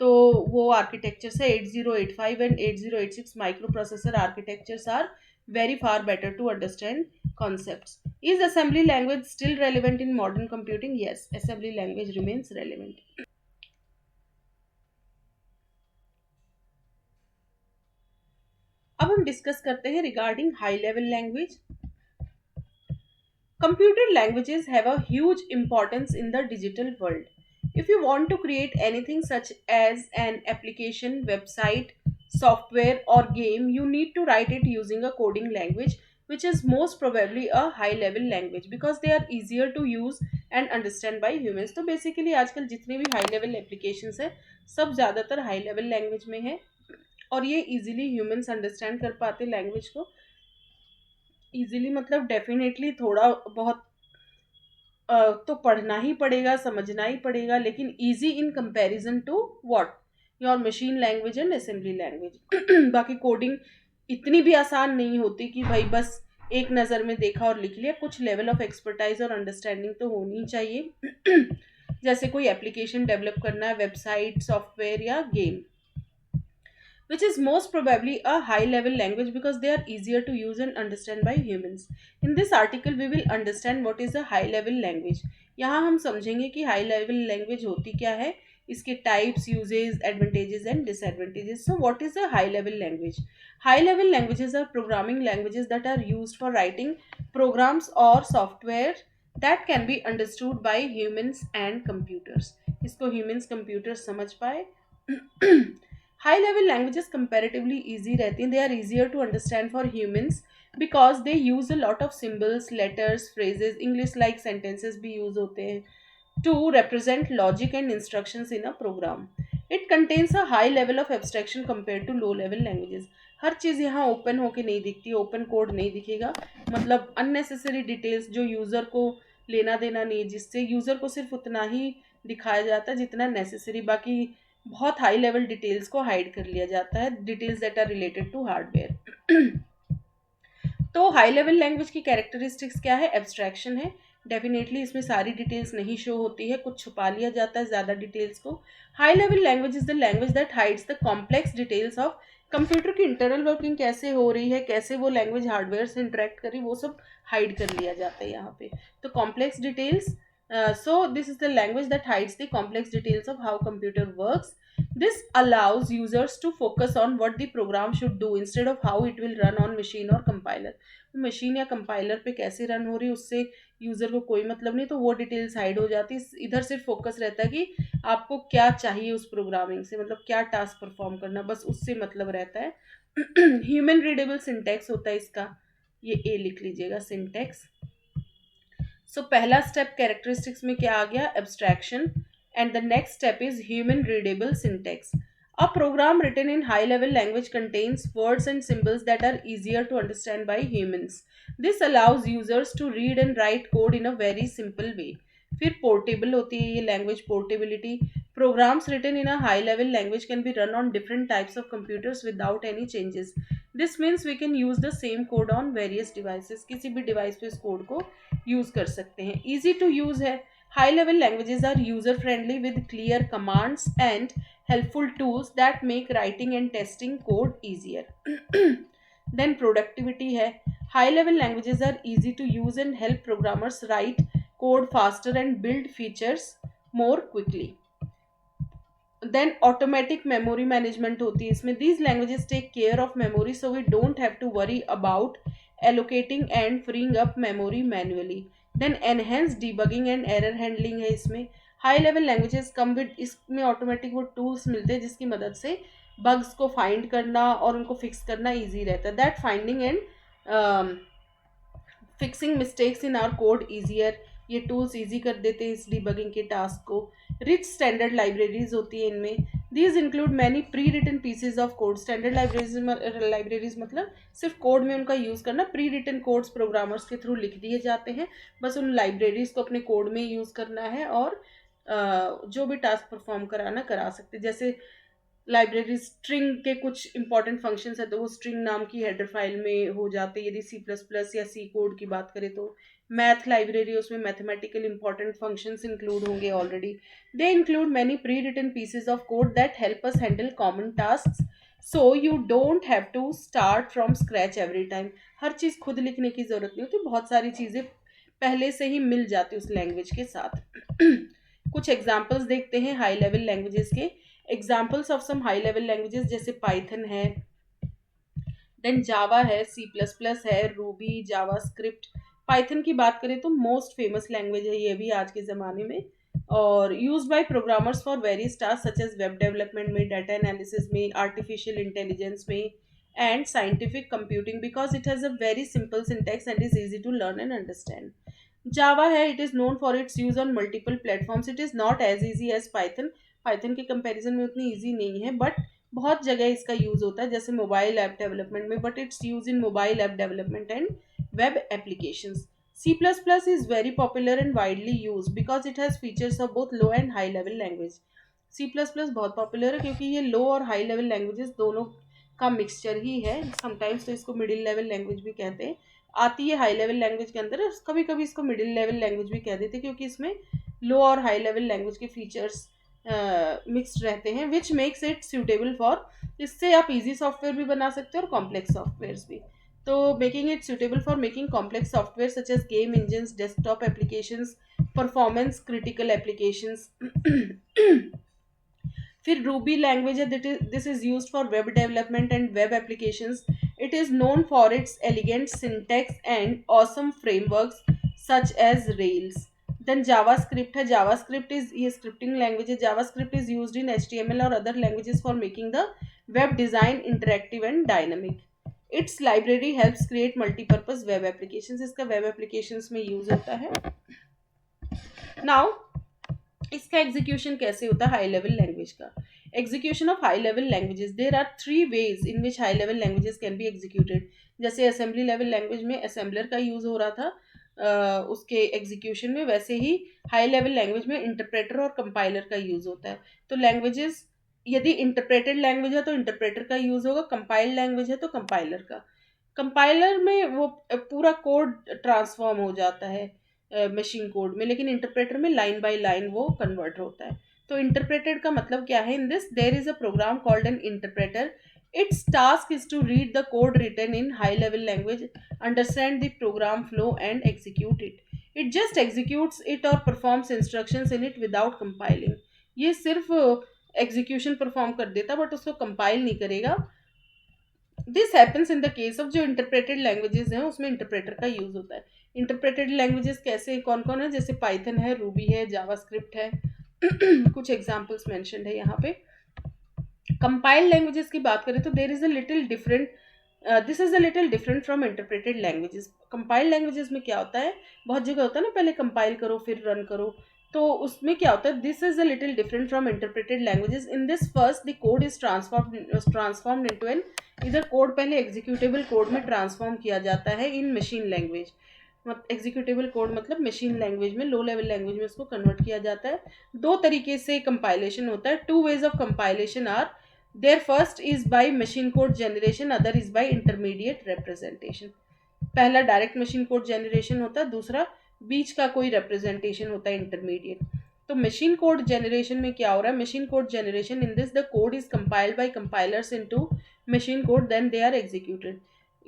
तो वो आर्किटेक्चर है 8085 and 8086 microprocessor architectures are very far better to understand concepts. Is assembly language still relevant in modern computing? Yes, assembly language remains relevant. अब हम discuss करते हैं regarding high level language. Computer languages have a huge importance in the digital world. If you want to create anything such as an application, website, software, or game, you need to write it using a coding language which is most probably a high level language because they are easier to use and understand by humans. तो basically आजकल जितने भी high level applications है सब ज़्यादातर high level language में है और ये इजीली ह्यूमंस अंडरस्टैंड कर पाते लैंग्वेज को. इजीली मतलब डेफिनेटली थोड़ा बहुत तो पढ़ना ही पड़ेगा, समझना ही पड़ेगा, लेकिन easy in comparison to what your machine language and assembly language. बाकी कोडिंग इतनी भी आसान नहीं होती कि भाई बस एक नज़र में देखा और लिख लिया. कुछ लेवल ऑफ एक्सपर्टाइज और अंडरस्टैंडिंग तो होनी ही चाहिए. जैसे कोई एप्लीकेशन डेवलप करना है, वेबसाइट, सॉफ्टवेयर या game, which is most probably a high level language because they are easier to use and understand by humans. In this article we will understand what is a high level language. यहाँ हम समझेंगे कि high level language होती क्या है, इसके types, uses, advantages and disadvantages. So what is a high level language? High level languages are programming languages that are used for writing programs or software that can be understood by humans and computers. इसको humans computers समझ पाए. High level languages comparatively easy रहती हैं. They are easier to understand for humans because they use a lot of symbols, letters, phrases, English like sentences भी use होते हैं to represent logic and instructions in a program. It contains a high level of abstraction compared to low level languages. हर चीज़ यहाँ open होके नहीं दिखती, open code नहीं दिखेगा, मतलब अननेसेसरी डिटेल्स जो यूज़र को लेना देना नहीं, जिससे यूज़र को सिर्फ उतना ही दिखाया जाता है जितना नेसेसरी, बाकी बहुत हाई लेवल डिटेल्स को हाइड कर लिया जाता है, details that are related to hardware. तो हाई लेवल लैंग्वेज की कैरेक्टरिस्टिक्स क्या है? एब्स्ट्रैक्शन है. डेफिनेटली इसमें सारी डिटेल्स नहीं शो होती है, कुछ छुपा लिया जाता है ज़्यादा डिटेल्स को. High level language is the language that hides the complex details of computer की इंटरनल वर्किंग कैसे हो रही है, कैसे वो लैंग्वेज हार्डवेयर से इंटरेक्ट करी, वो सब हाइड कर लिया जाता है यहाँ पे. तो complex details, so this is the language that hides the complex details of how computer works. This allows users to focus on what the program should do instead of how it will run on machine or compiler. Machine या compiler पे कैसे run हो रही है उससे user को कोई मतलब नहीं, तो वो डिटेल्स हाइड हो जाती है. इधर सिर्फ फोकस रहता है कि आपको क्या चाहिए उस प्रोग्रामिंग से, मतलब क्या टास्क परफॉर्म करना, बस उससे मतलब रहता है. ह्यूमन रीडेबल सिंटैक्स होता है इसका, ये ए लिख लीजिएगा, सिंटैक्स. सो पहला स्टेप कैरेक्टरिस्टिक्स में क्या आ गया? Abstraction. And the next step is human readable syntax. A program written in high level language contains words and symbols that are easier to understand by humans. This allows users to read and write code in a very simple way. फिर portable होती है ये language, portability. Programs written in a high level language can be run on different types of computers without any changes. This means we can use the same code on various devices. किसी भी device पे इस code को use कर सकते हैं. Easy to use है. High level languages are user friendly with clear commands and helpful tools that make writing and testing code easier. Then productivity है. High level languages are easy to use and help programmers write code faster and build features more quickly. Then automatic memory management होती है इसमें. These languages take care of memory so we don't have to worry about allocating and freeing up memory manually. Then enhanced debugging and error handling है इसमें. High level languages come with, इसमें automatic वो tools मिलते हैं जिसकी मदद से bugs को फाइंड करना और उनको फिक्स करना ईजी रहता है. That finding and fixing mistakes in our code easier. ये टूल्स ईजी कर देते हैं इस डिबगिंग के टास्क को. रिच स्टैंडर्ड लाइब्रेरीज होती है इनमें. These include many pre written pieces of code. Standard libraries मतलब सिर्फ कोड में उनका यूज़ करना. प्री रिटन कोड्स प्रोग्रामर्स के थ्रू लिख दिए जाते हैं, बस उन लाइब्रेरीज को अपने कोड में यूज़ करना है और जो भी टास्क परफॉर्म कराना करा सकते. जैसे लाइब्रेरी स्ट्रिंग के कुछ इंपॉर्टेंट फंक्शंस है तो वो स्ट्रिंग नाम की हेडर फाइल में हो जाते हैं. यदि C++ या C कोड की बात करें तो मैथ लाइब्रेरी, उसमें मैथमेटिकल इंपॉर्टेंट फंक्शंस इंक्लूड होंगे already. They include many pre written pieces of code that help us handle common task, so you don't have to start from scratch every time. हर चीज़ खुद लिखने की ज़रूरत नहीं होती, बहुत सारी चीज़ें पहले से ही मिल जाती उस लैंग्वेज के साथ. कुछ एग्जाम्पल्स देखते हैं हाई लेवल लैंग्वेजेस के. Examples of some high level languages जैसे पाइथन है, देन जावा है, C++ है, रूबी, जावा स्क्रिप्ट. पाइथन की बात करें तो मोस्ट फेमस लैंग्वेज है ये भी आज के ज़माने में, और use by programmers for various task such as web development में, डाटा एनालिसिस में, आर्टिफिशियल इंटेलिजेंस में, and scientific computing because it has a very simple syntax and is easy to learn and understand. Java है, it is known for its use on multiple platforms. It is not as easy as Python. Python के comparison में उतनी easy नहीं है, but बहुत जगह इसका use होता है, जैसे मोबाइल ऐप डेवलपमेंट में, but it's use in mobile app development and web applications. C++ is very popular and widely used because it has features of both low and high level language. C++ बहुत popular है क्योंकि ये लो और high level languages दोनों का mixture ही है. Sometimes तो इसको मिडिल लेवल लैंग्वेज भी कहते हैं. आती है हाई लेवल लैंग्वेज के अंदर, कभी कभी इसको मिडिल लेवल लैंग्वेज भी कह देते हैं क्योंकि इसमें लो और हाई लेवल लैंग्वेज के फीचर्स मिक्सड रहते हैं, which makes it suitable for. इससे आप इजी सॉफ्टवेयर भी बना सकते हो और कॉम्प्लेक्स सॉफ्टवेयर भी. तो making it suitable for making complex software such as game engines, desktop applications, performance critical applications. फिर रूबी लैंग्वेज है, this is used for web development and web applications. It is known for its elegant syntax and awesome frameworks such as Rails. Then JavaScript है. JavaScript is ये scripting language है. JavaScript is used in HTML और other languages for making the web design interactive and dynamic. Its library helps create multipurpose web applications. इसका web applications में use होता है. Now इसका execution कैसे होता है हाई लेवल लैंग्वेज का. Execution of high level languages, there are 3 ways in which high level languages can be executed. जैसे असेंबली लेवल लैंग्वेज में असेंबलर का यूज हो रहा था उसके एग्जीक्यूशन में, वैसे ही हाई लेवल लैंग्वेज में इंटरप्रेटर और कंपाइलर का यूज होता है. तो लैंग्वेजेस, यदि इंटरप्रेटेड लैंग्वेज है तो इंटरप्रेटर का यूज होगा, कंपाइल्ड लैंग्वेज है तो कंपाइलर का. कंपाइलर में वो पूरा कोड ट्रांसफॉर्म हो जाता है मशीन कोड में, लेकिन इंटरप्रेटर में लाइन बाय लाइन वो कन्वर्ट होता है. तो इंटरप्रेटेड का मतलब क्या है. In this there is a program called an interpreter. Its task is to read the code written in high level language, understand the program flow and execute it. It just executes it और performs instructions in it without compiling. ये सिर्फ execution perform कर देता but उसको compile नहीं करेगा. This happens in the case of जो interpreted languages हैं उसमें इंटरप्रेटर का यूज होता है. इंटरप्रेटेड लैंग्वेजेस कैसे, कौन कौन है, जैसे पाइथन है, रूबी है, जावास्क्रिप्ट है. कुछ एग्जांपल्स मेंशन्ड है यहाँ पे. कंपाइल्ड लैंग्वेजेस की बात करें तो देर is a little different, this is a little different from interpreted languages. Compiled languages में क्या होता है, बहुत जगह होता है ना पहले कंपाइल करो फिर रन करो, तो उसमें क्या होता है, this is a little different from interpreted languages. In this first the code is transformed into an, इधर कोड पहले एग्जीक्यूटेबल कोड में ट्रांसफॉर्म किया जाता है in machine language. Executable code मतलब मशीन लैंग्वेज में, लो लेवल लैंग्वेज में उसको कन्वर्ट किया जाता है. दो तरीके से कंपाइलेशन होता है. 2 ways of compilation are there. First is by machine code generation, other is by intermediate representation. पहला डायरेक्ट मशीन कोड जनरेशन होता है, दूसरा बीच का कोई रिप्रेजेंटेशन होता है इंटरमीडिएट. तो मशीन कोड जनरेशन में क्या हो रहा है, machine code generation in this the code is compiled by compilers into machine code, then they are executed.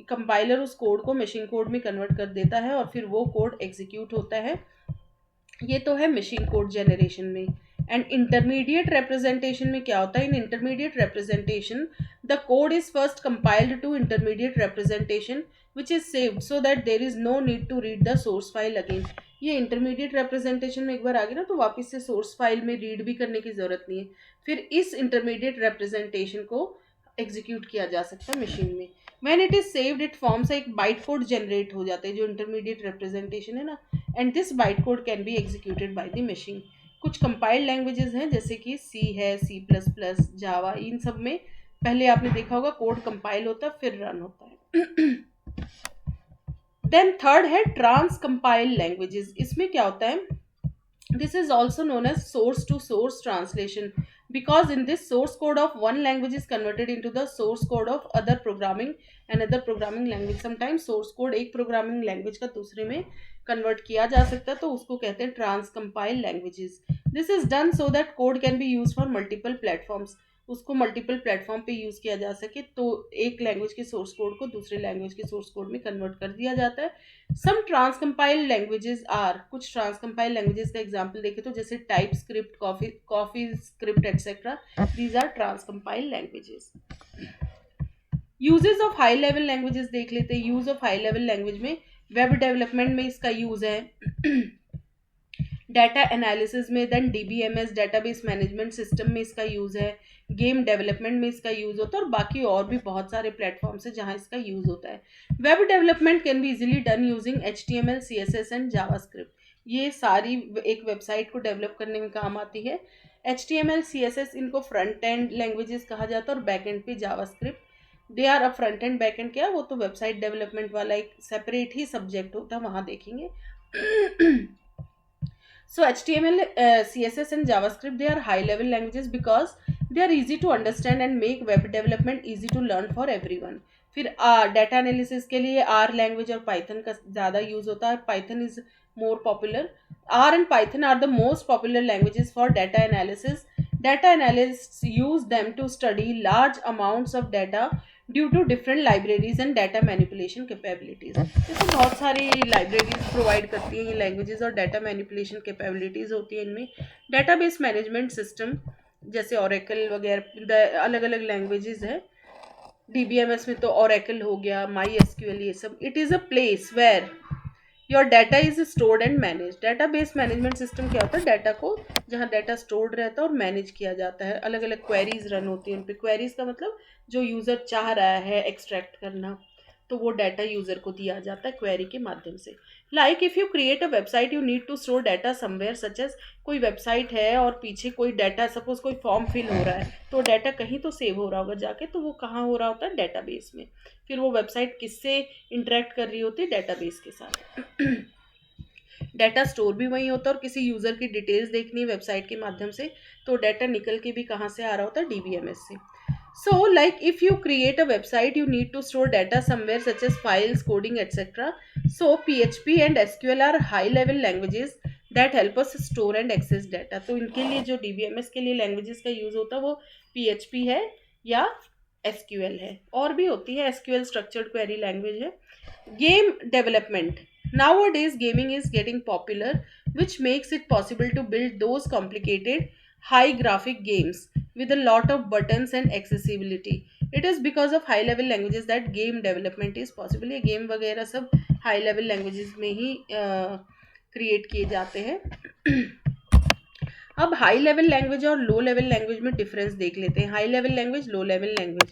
Compiler उस कोड को मशीन कोड में कन्वर्ट कर देता है और फिर वो कोड एग्जीक्यूट होता है. ये तो है मशीन कोड जनरेशन में. एंड इंटरमीडिएट रिप्रेजेंटेशन में क्या होता है, in intermediate representation the code is first compiled to intermediate representation which is saved so that there is no need to read the source file again. ये intermediate representation में एक बार आ गई ना तो वापस से सोर्स फाइल में रीड भी करने की ज़रूरत नहीं है. फिर इस इंटरमीडिएट रिप्रेजेंटेशन को एग्जीक्यूट किया जा सकता है मशीन में. When it is saved it forms एक बाइट कोड जनरेट हो जाता है जो इंटरमीडिएट रिप्रेजेंटेशन है ना, and this byte code can be executed by the machine. कुछ कंपाइल्ड लैंग्वेजेस हैं जैसे कि सी है, C++, जावा, इन सब में पहले आपने देखा होगा कोड कंपाइल होता है फिर रन होता है. देन थर्ड है ट्रांस कंपाइल लैंग्वेजेस. इसमें क्या होता है, this is also known as source to source translation because in this source code of one language is converted into the source code of other programming and other programming language. sometimes source code एक programming language का दूसरे में convert किया जा सकता है तो उसको कहते हैं trans compile languages. this is done so that code can be used for multiple platforms. उसको मल्टीपल प्लेटफॉर्म पे यूज़ किया जा सके तो एक लैंग्वेज के सोर्स कोड को दूसरे लैंग्वेज के सोर्स कोड में कन्वर्ट कर दिया जाता है. Some transcompiled languages are, कुछ ट्रांस कंपाइल्ड लैंग्वेजेस का एग्जांपल देखें तो जैसे TypeScript, CoffeeScript etcetera, these are transcompiled languages. Uses of high level languages देख लेते हैं. Use of high level language में वेब डेवलपमेंट में इसका यूज है. डाटा एनालिसिस में then DBMS database management system में इसका यूज़ है, गेम डेवलपमेंट में इसका यूज़ होता है, और बाकी और भी बहुत सारे प्लेटफॉर्म्स हैं जहाँ इसका यूज़ होता है। Web development can be easily done using HTML CSS and JavaScript. ये सारी एक वेबसाइट को डेवलप करने में काम आती है। HTML CSS इनको फ्रंट एंड लैंग्वेजेस कहा जाता है, और बैक एंड पे JavaScript. They are a front end back end, क्या वो तो वेबसाइट डेवलपमेंट वाला एक सेपरेट ही सब्जेक्ट होता है, वहाँ देखेंगे। So HTML, CSS and JavaScript, they are high level languages because they are easy to understand and make web development easy to learn for everyone. फिर डाटा एनालिसिस के लिए are language और Python का ज़्यादा यूज़ होता है। Python is more popular. R and Python are the most popular languages for data analysis. Data analysts use them to study large amounts of data due to different libraries and data manipulation capabilities. जैसे बहुत सारी libraries provide करती हैं ये languages, और data manipulation capabilities होती है इनमें। डाटाबेस मैनेजमेंट सिस्टम जैसे ओरेकल वगैरह अलग अलग लैंग्वेजेस है। डीबीएमएस में तो ओरेकल हो गया, माई एसक्यूएल, ये सब। It is a place where your data is stored and manage. Database management system क्या होता है, डाटा को जहाँ डाटा स्टोर्ड रहता है और मैनेज किया जाता है। अलग अलग क्वेरीज रन होती हैं उन पर। क्वेरीज का मतलब जो यूज़र चाह रहा है एक्सट्रैक्ट करना, तो वो डाटा यूज़र को दिया जाता है क्वेरी के माध्यम से। Like if you create a website you need to store data somewhere, such as कोई वेबसाइट है और पीछे कोई डाटा, सपोज कोई फॉर्म फिल हो रहा है, तो डाटा कहीं तो सेव हो रहा होगा जाके, तो वो कहाँ हो रहा होता है, डाटाबेस में। फिर वो वेबसाइट किससे इंटरेक्ट कर रही होती है, डाटाबेस के साथ। डाटा स्टोर भी वहीं होता है, और किसी यूज़र की डिटेल्स देखनी है वेबसाइट के माध्यम से, तो डाटा निकल के भी कहाँ से आ रहा होता है, डीबीएमएस से। So, like if you create a website, you need to store data somewhere, such as files, coding, etc. So, PHP and SQL are high-level languages that help us store and access data. तो इनके लिए जो DBMS के लिए languages का use होता है वो PHP है या SQL है, और भी होती है SQL structured query language है। Game development. Nowadays, gaming is getting popular, which makes it possible to build those complicated high graphic games with a lot of buttons and accessibility. It is because of high level languages that game development is possible. ये game वगैरह सब high level languages में ही create किए जाते हैं। अब high level language और low level language में डिफरेंस देख लेते हैं। हाई लेवल लैंग्वेज, लो लेवल लैंग्वेज,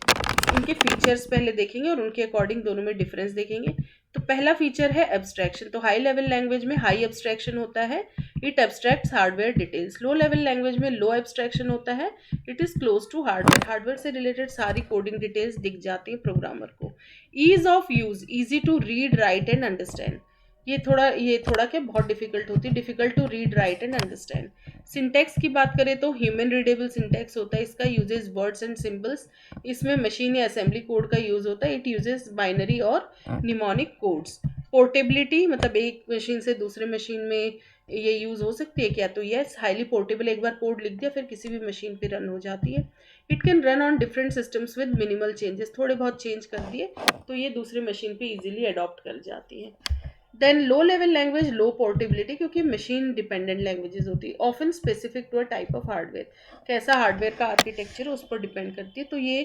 इनके फीचर्स पहले देखेंगे और उनके अकॉर्डिंग दोनों में डिफरेंस देखेंगे। तो पहला फीचर है एब्स्ट्रैक्शन। तो हाई लेवल लैंग्वेज में हाई एब्स्ट्रैक्शन होता है, it abstracts hardware details. Low level language में लो एब्स्ट्रैक्शन होता है, it is close to hardware. Hardware से रिलेटेड सारी कोडिंग डिटेल्स दिख जाती है प्रोग्रामर को। Ease of use, easy to read, write and understand. ये थोड़ा क्या बहुत डिफिकल्ट होती है, difficult to read, write and understand. Syntax की बात करें तो ह्यूमन रीडेबल सिंटेक्स होता है इसका, यूजेस वर्ड्स एंड सिंबल्स। इसमें मशीन या असेंबली कोड का यूज होता है, इट यूजेस बाइनरी और निमोनिक कोड्स। पोर्टेबिलिटी मतलब एक मशीन से दूसरे मशीन में ये यूज़ हो सकती है क्या, तो यस, हाईली पोर्टेबल। एक बार कोड लिख दिया फिर किसी भी मशीन पे रन हो जाती है। It can run on different systems with minimal changes. थोड़े बहुत चेंज कर दिए तो ये दूसरे मशीन पे इजीली अडॉप्ट कर जाती है। Then low level language, low portability, क्योंकि मशीन डिपेंडेंट लैंग्वेजेस होती है, often specific to a type of hardware. कैसा हार्डवेयर का आर्किटेक्चर है उस पर डिपेंड करती है। तो ये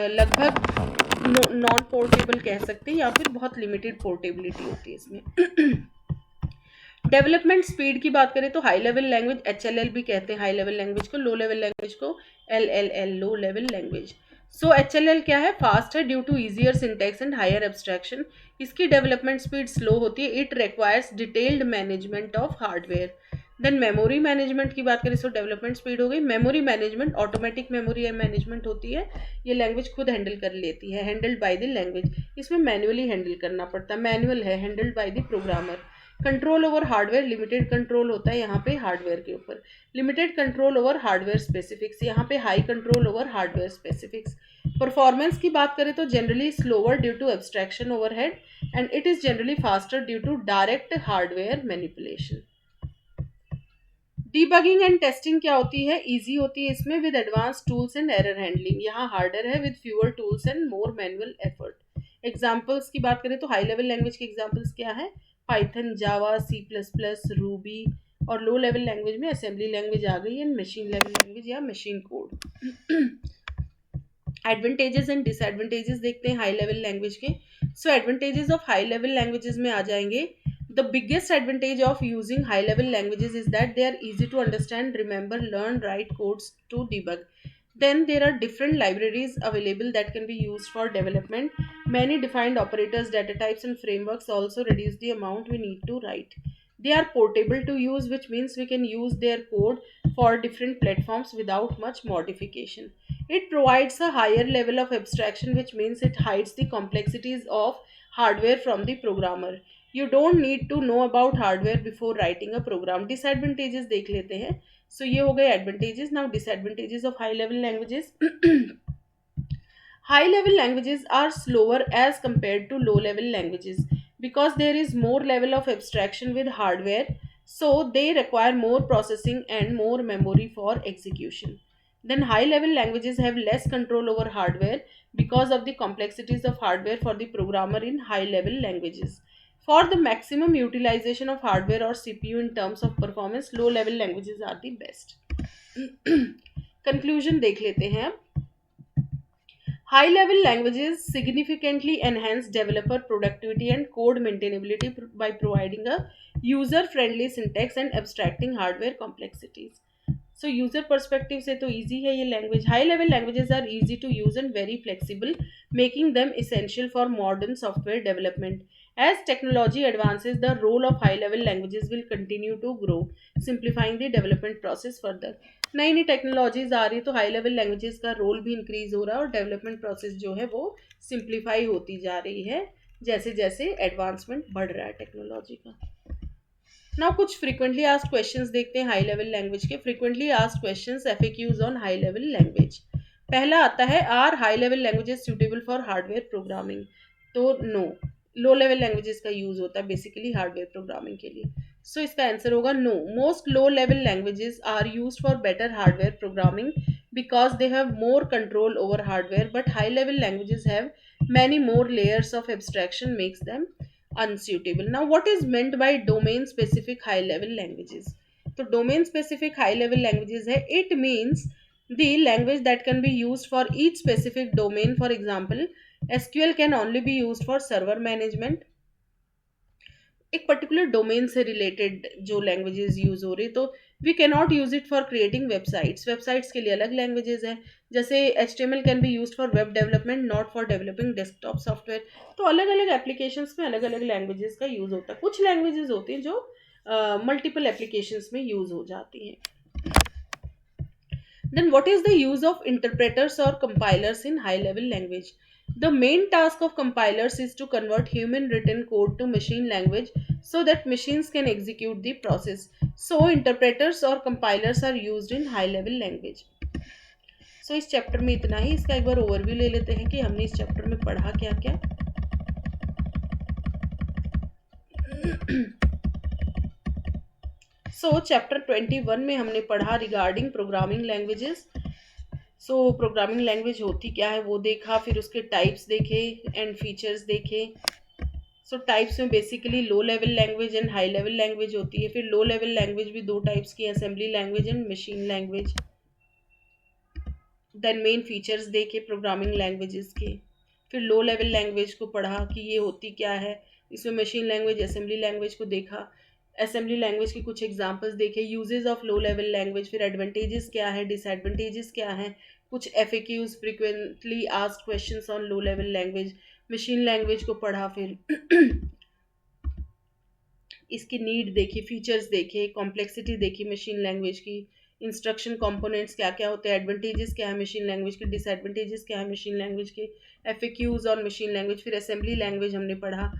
लगभग नॉन पोर्टेबल कह सकते हैं, या फिर बहुत लिमिटेड पोर्टेबिलिटी होती है इसमें। डेवलपमेंट स्पीड की बात करें तो हाई लेवल लैंग्वेज HLL भी कहते हैं हाई लेवल लैंग्वेज को, लो लेवल लैंग्वेज को LLL, low level language. So HLL क्या है, फास्ट है due to easier syntax and higher abstraction. इसकी डेवलपमेंट स्पीड स्लो होती है, it requires detailed management of hardware. Then memory management की बात करें तो डेवलपमेंट स्पीड हो गई। Memory management, automatic memory management होती है, ये लैंग्वेज खुद हैंडल कर लेती है, हैंडल्ड बाय द लैंग्वेज। इसमें मैन्युअली हैंडल करना पड़ता है, मैनुअल है, handled by the programmer. Control over hardware, limited control होता है यहाँ पे हार्डवेयर के ऊपर। Limited control over hardware specifics, यहाँ पे high control over hardware specifics. Performance की बात करें तो generally slower due to abstraction overhead, and it is generally faster due to direct hardware manipulation. Debugging and testing क्या होती है, इजी होती है इसमें with advance tools and error handling. यहाँ हार्डर है with fewer tools and more manual effort. Examples की बात करें तो हाई लेवल लैंग्वेज के एग्जाम्पल्स क्या है, पाइथन, जावा, C++, रूबी। और लो लेवल लैंग्वेज में असेंबली लैंग्वेज आ गई एंड मशीन लेवल लैंग्वेज या machine code. Advantages and disadvantages देखते हैं हाई लेवल लैंग्वेज के। So advantages of high level languages में आ जाएंगे, The biggest advantage of using high level languages is that they are easy to understand, remember, learn, write codes to debug. Then there are different libraries available that can be used for development. Many defined operators, data types, and frameworks also reduce the amount we need to write. They are portable to use, which means we can use their code for different platforms without much modification. It provides a higher level of abstraction, which means it hides the complexities of hardware from the programmer. You don't need to know about hardware before writing a program. Disadvantages देख लेते हैं. So ये हो गए advantages. Now disadvantages of high level languages. High level languages are slower as compared to low level languages because there is more level of abstraction with hardware, so they require more processing and more memory for execution. Then high level languages have less control over hardware because of the complexities of hardware for the programmer in high level languages. For the maximum utilization of hardware or CPU in terms of performance, low level languages are the best. Conclusion देख लेते हैं. High level languages significantly enhance developer productivity and code maintainability by providing a user friendly syntax and abstracting hardware complexities. So user perspective से तो easy है ये language. High level languages are easy to use and very flexible, making them essential for modern software development. As technology advances, the role of high level languages will continue to grow, simplifying the development process further. नई नई technologies आ रही है तो high level languages का role भी increase हो रहा है और डेवलपमेंट प्रोसेस जो है वो सिंप्लीफाई होती जा रही है जैसे जैसे एडवांसमेंट बढ़ रहा है टेक्नोलॉजी का. नाउ कुछ फ्रीक्वेंटली आस्क्ड क्वेश्चंस देखते हैं हाई लेवल लैंग्वेज के. Frequently asked questions FAQs on high level language. पहला आता है, are high level languages suitable for hardware programming? तो नो, लो लेवल लैंग्वेजेस का यूज होता है बेसिकली हार्डवेयर प्रोग्रामिंग के लिए. सो इसका आंसर होगा no. Most low level languages are used for better hardware programming because they have more control over hardware, but high level languages have many more layers of abstraction makes them unsuitable. Now what is meant by domain specific high level languages? So domain specific high level languages hai, it means the language that can be used for each specific domain. For example, SQL can only be used for server management. एक particular domain से related जो languages use हो रही, तो we can not use it for creating websites. Websites के लिए अलग languages हैं. जैसे HTML can be use for web development, not for developing desktop software. तो अलग अलग एप्लीकेशंस में अलग अलग लैंग्वेजेस का यूज होता है. कुछ लैंग्वेजेस होती हैं जो मल्टीपल एप्लीकेशंस में यूज हो जाती हैं. Then what is the use of interpreters or compilers in high level language? The main task of compilers is to convert human written code to machine language so that machines can execute the process. So interpreters or compilers are used in high level language. So इस chapter में इतना ही. इसका एक बार overview ले लेते हैं कि हमने इस चैप्टर में पढ़ा क्या क्या. सो चैप्टर 21 में हमने पढ़ा रिगार्डिंग प्रोग्रामिंग लैंग्वेजेस. सो प्रोग्रामिंग लैंग्वेज होती क्या है वो देखा, फिर उसके टाइप्स देखे एंड फीचर्स देखे. सो टाइप्स में basically low level language and high level language होती है. फिर लो लेवल लैंग्वेज भी दो टाइप्स की, assembly language and machine language. Then main features देखे प्रोग्रामिंग लैंग्वेजेस के. फिर लो लेवल लैंग्वेज को पढ़ा कि ये होती क्या है. इसमें मशीन लैंग्वेज, असेंबली लैंग्वेज को देखा. असेंबली लैंग्वेज के कुछ एग्जांपल्स देखे. Uses of low level language, फिर एडवांटेजेस क्या है, डिसएडवांटेजेस क्या है. कुछ FAQs frequently asked questions on low level language. Machine language को पढ़ा. फिर इसकी नीड देखी, फीचर्स देखे, कॉम्प्लेक्सिटी देखी मशीन लैंग्वेज की. इंस्ट्रक्शन कंपोनेंट्स क्या क्या होते हैं, एडवांटेजेस क्या है मशीन लैंग्वेज के, डिसएडवांटेजेस क्या है मशीन लैंग्वेज के. FAQs on machine language. फिर असेंबली लैंग्वेज हमने पढ़ा.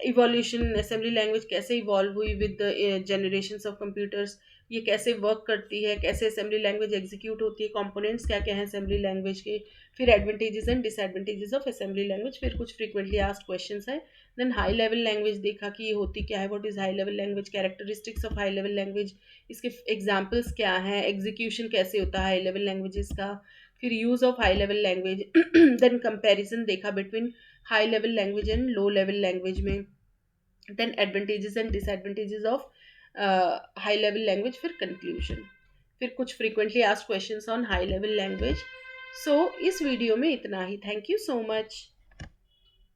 इवोल्यूशन, असेंबली लैंग्वेज कैसे इवॉल्व हुई with the generations of computers, ये कैसे वर्क करती है, कैसे असेंबली लैंग्वेज एग्जीक्यूट होती है, कंपोनेंट्स क्या क्या हैं असेंबली लैंग्वेज के. फिर advantages and disadvantages of assembly language. फिर कुछ फ्रीक्वेंटली आस्क्ड क्वेश्चंस हैं. देन हाई लेवल लैंग्वेज देखा कि ये होती क्या है, what is high level language, characteristics of high level language, इसके एग्जांपल्स क्या हैं, एग्जीक्यूशन कैसे होता है हाई लेवल लैंग्वेजेस का. फिर use of high level language. Then comparison देखा between high level language and low level language में. then advantages and disadvantages of high level language. फिर conclusion. फिर कुछ frequently asked questions on high level language. So इस video में इतना ही. Thank you so much.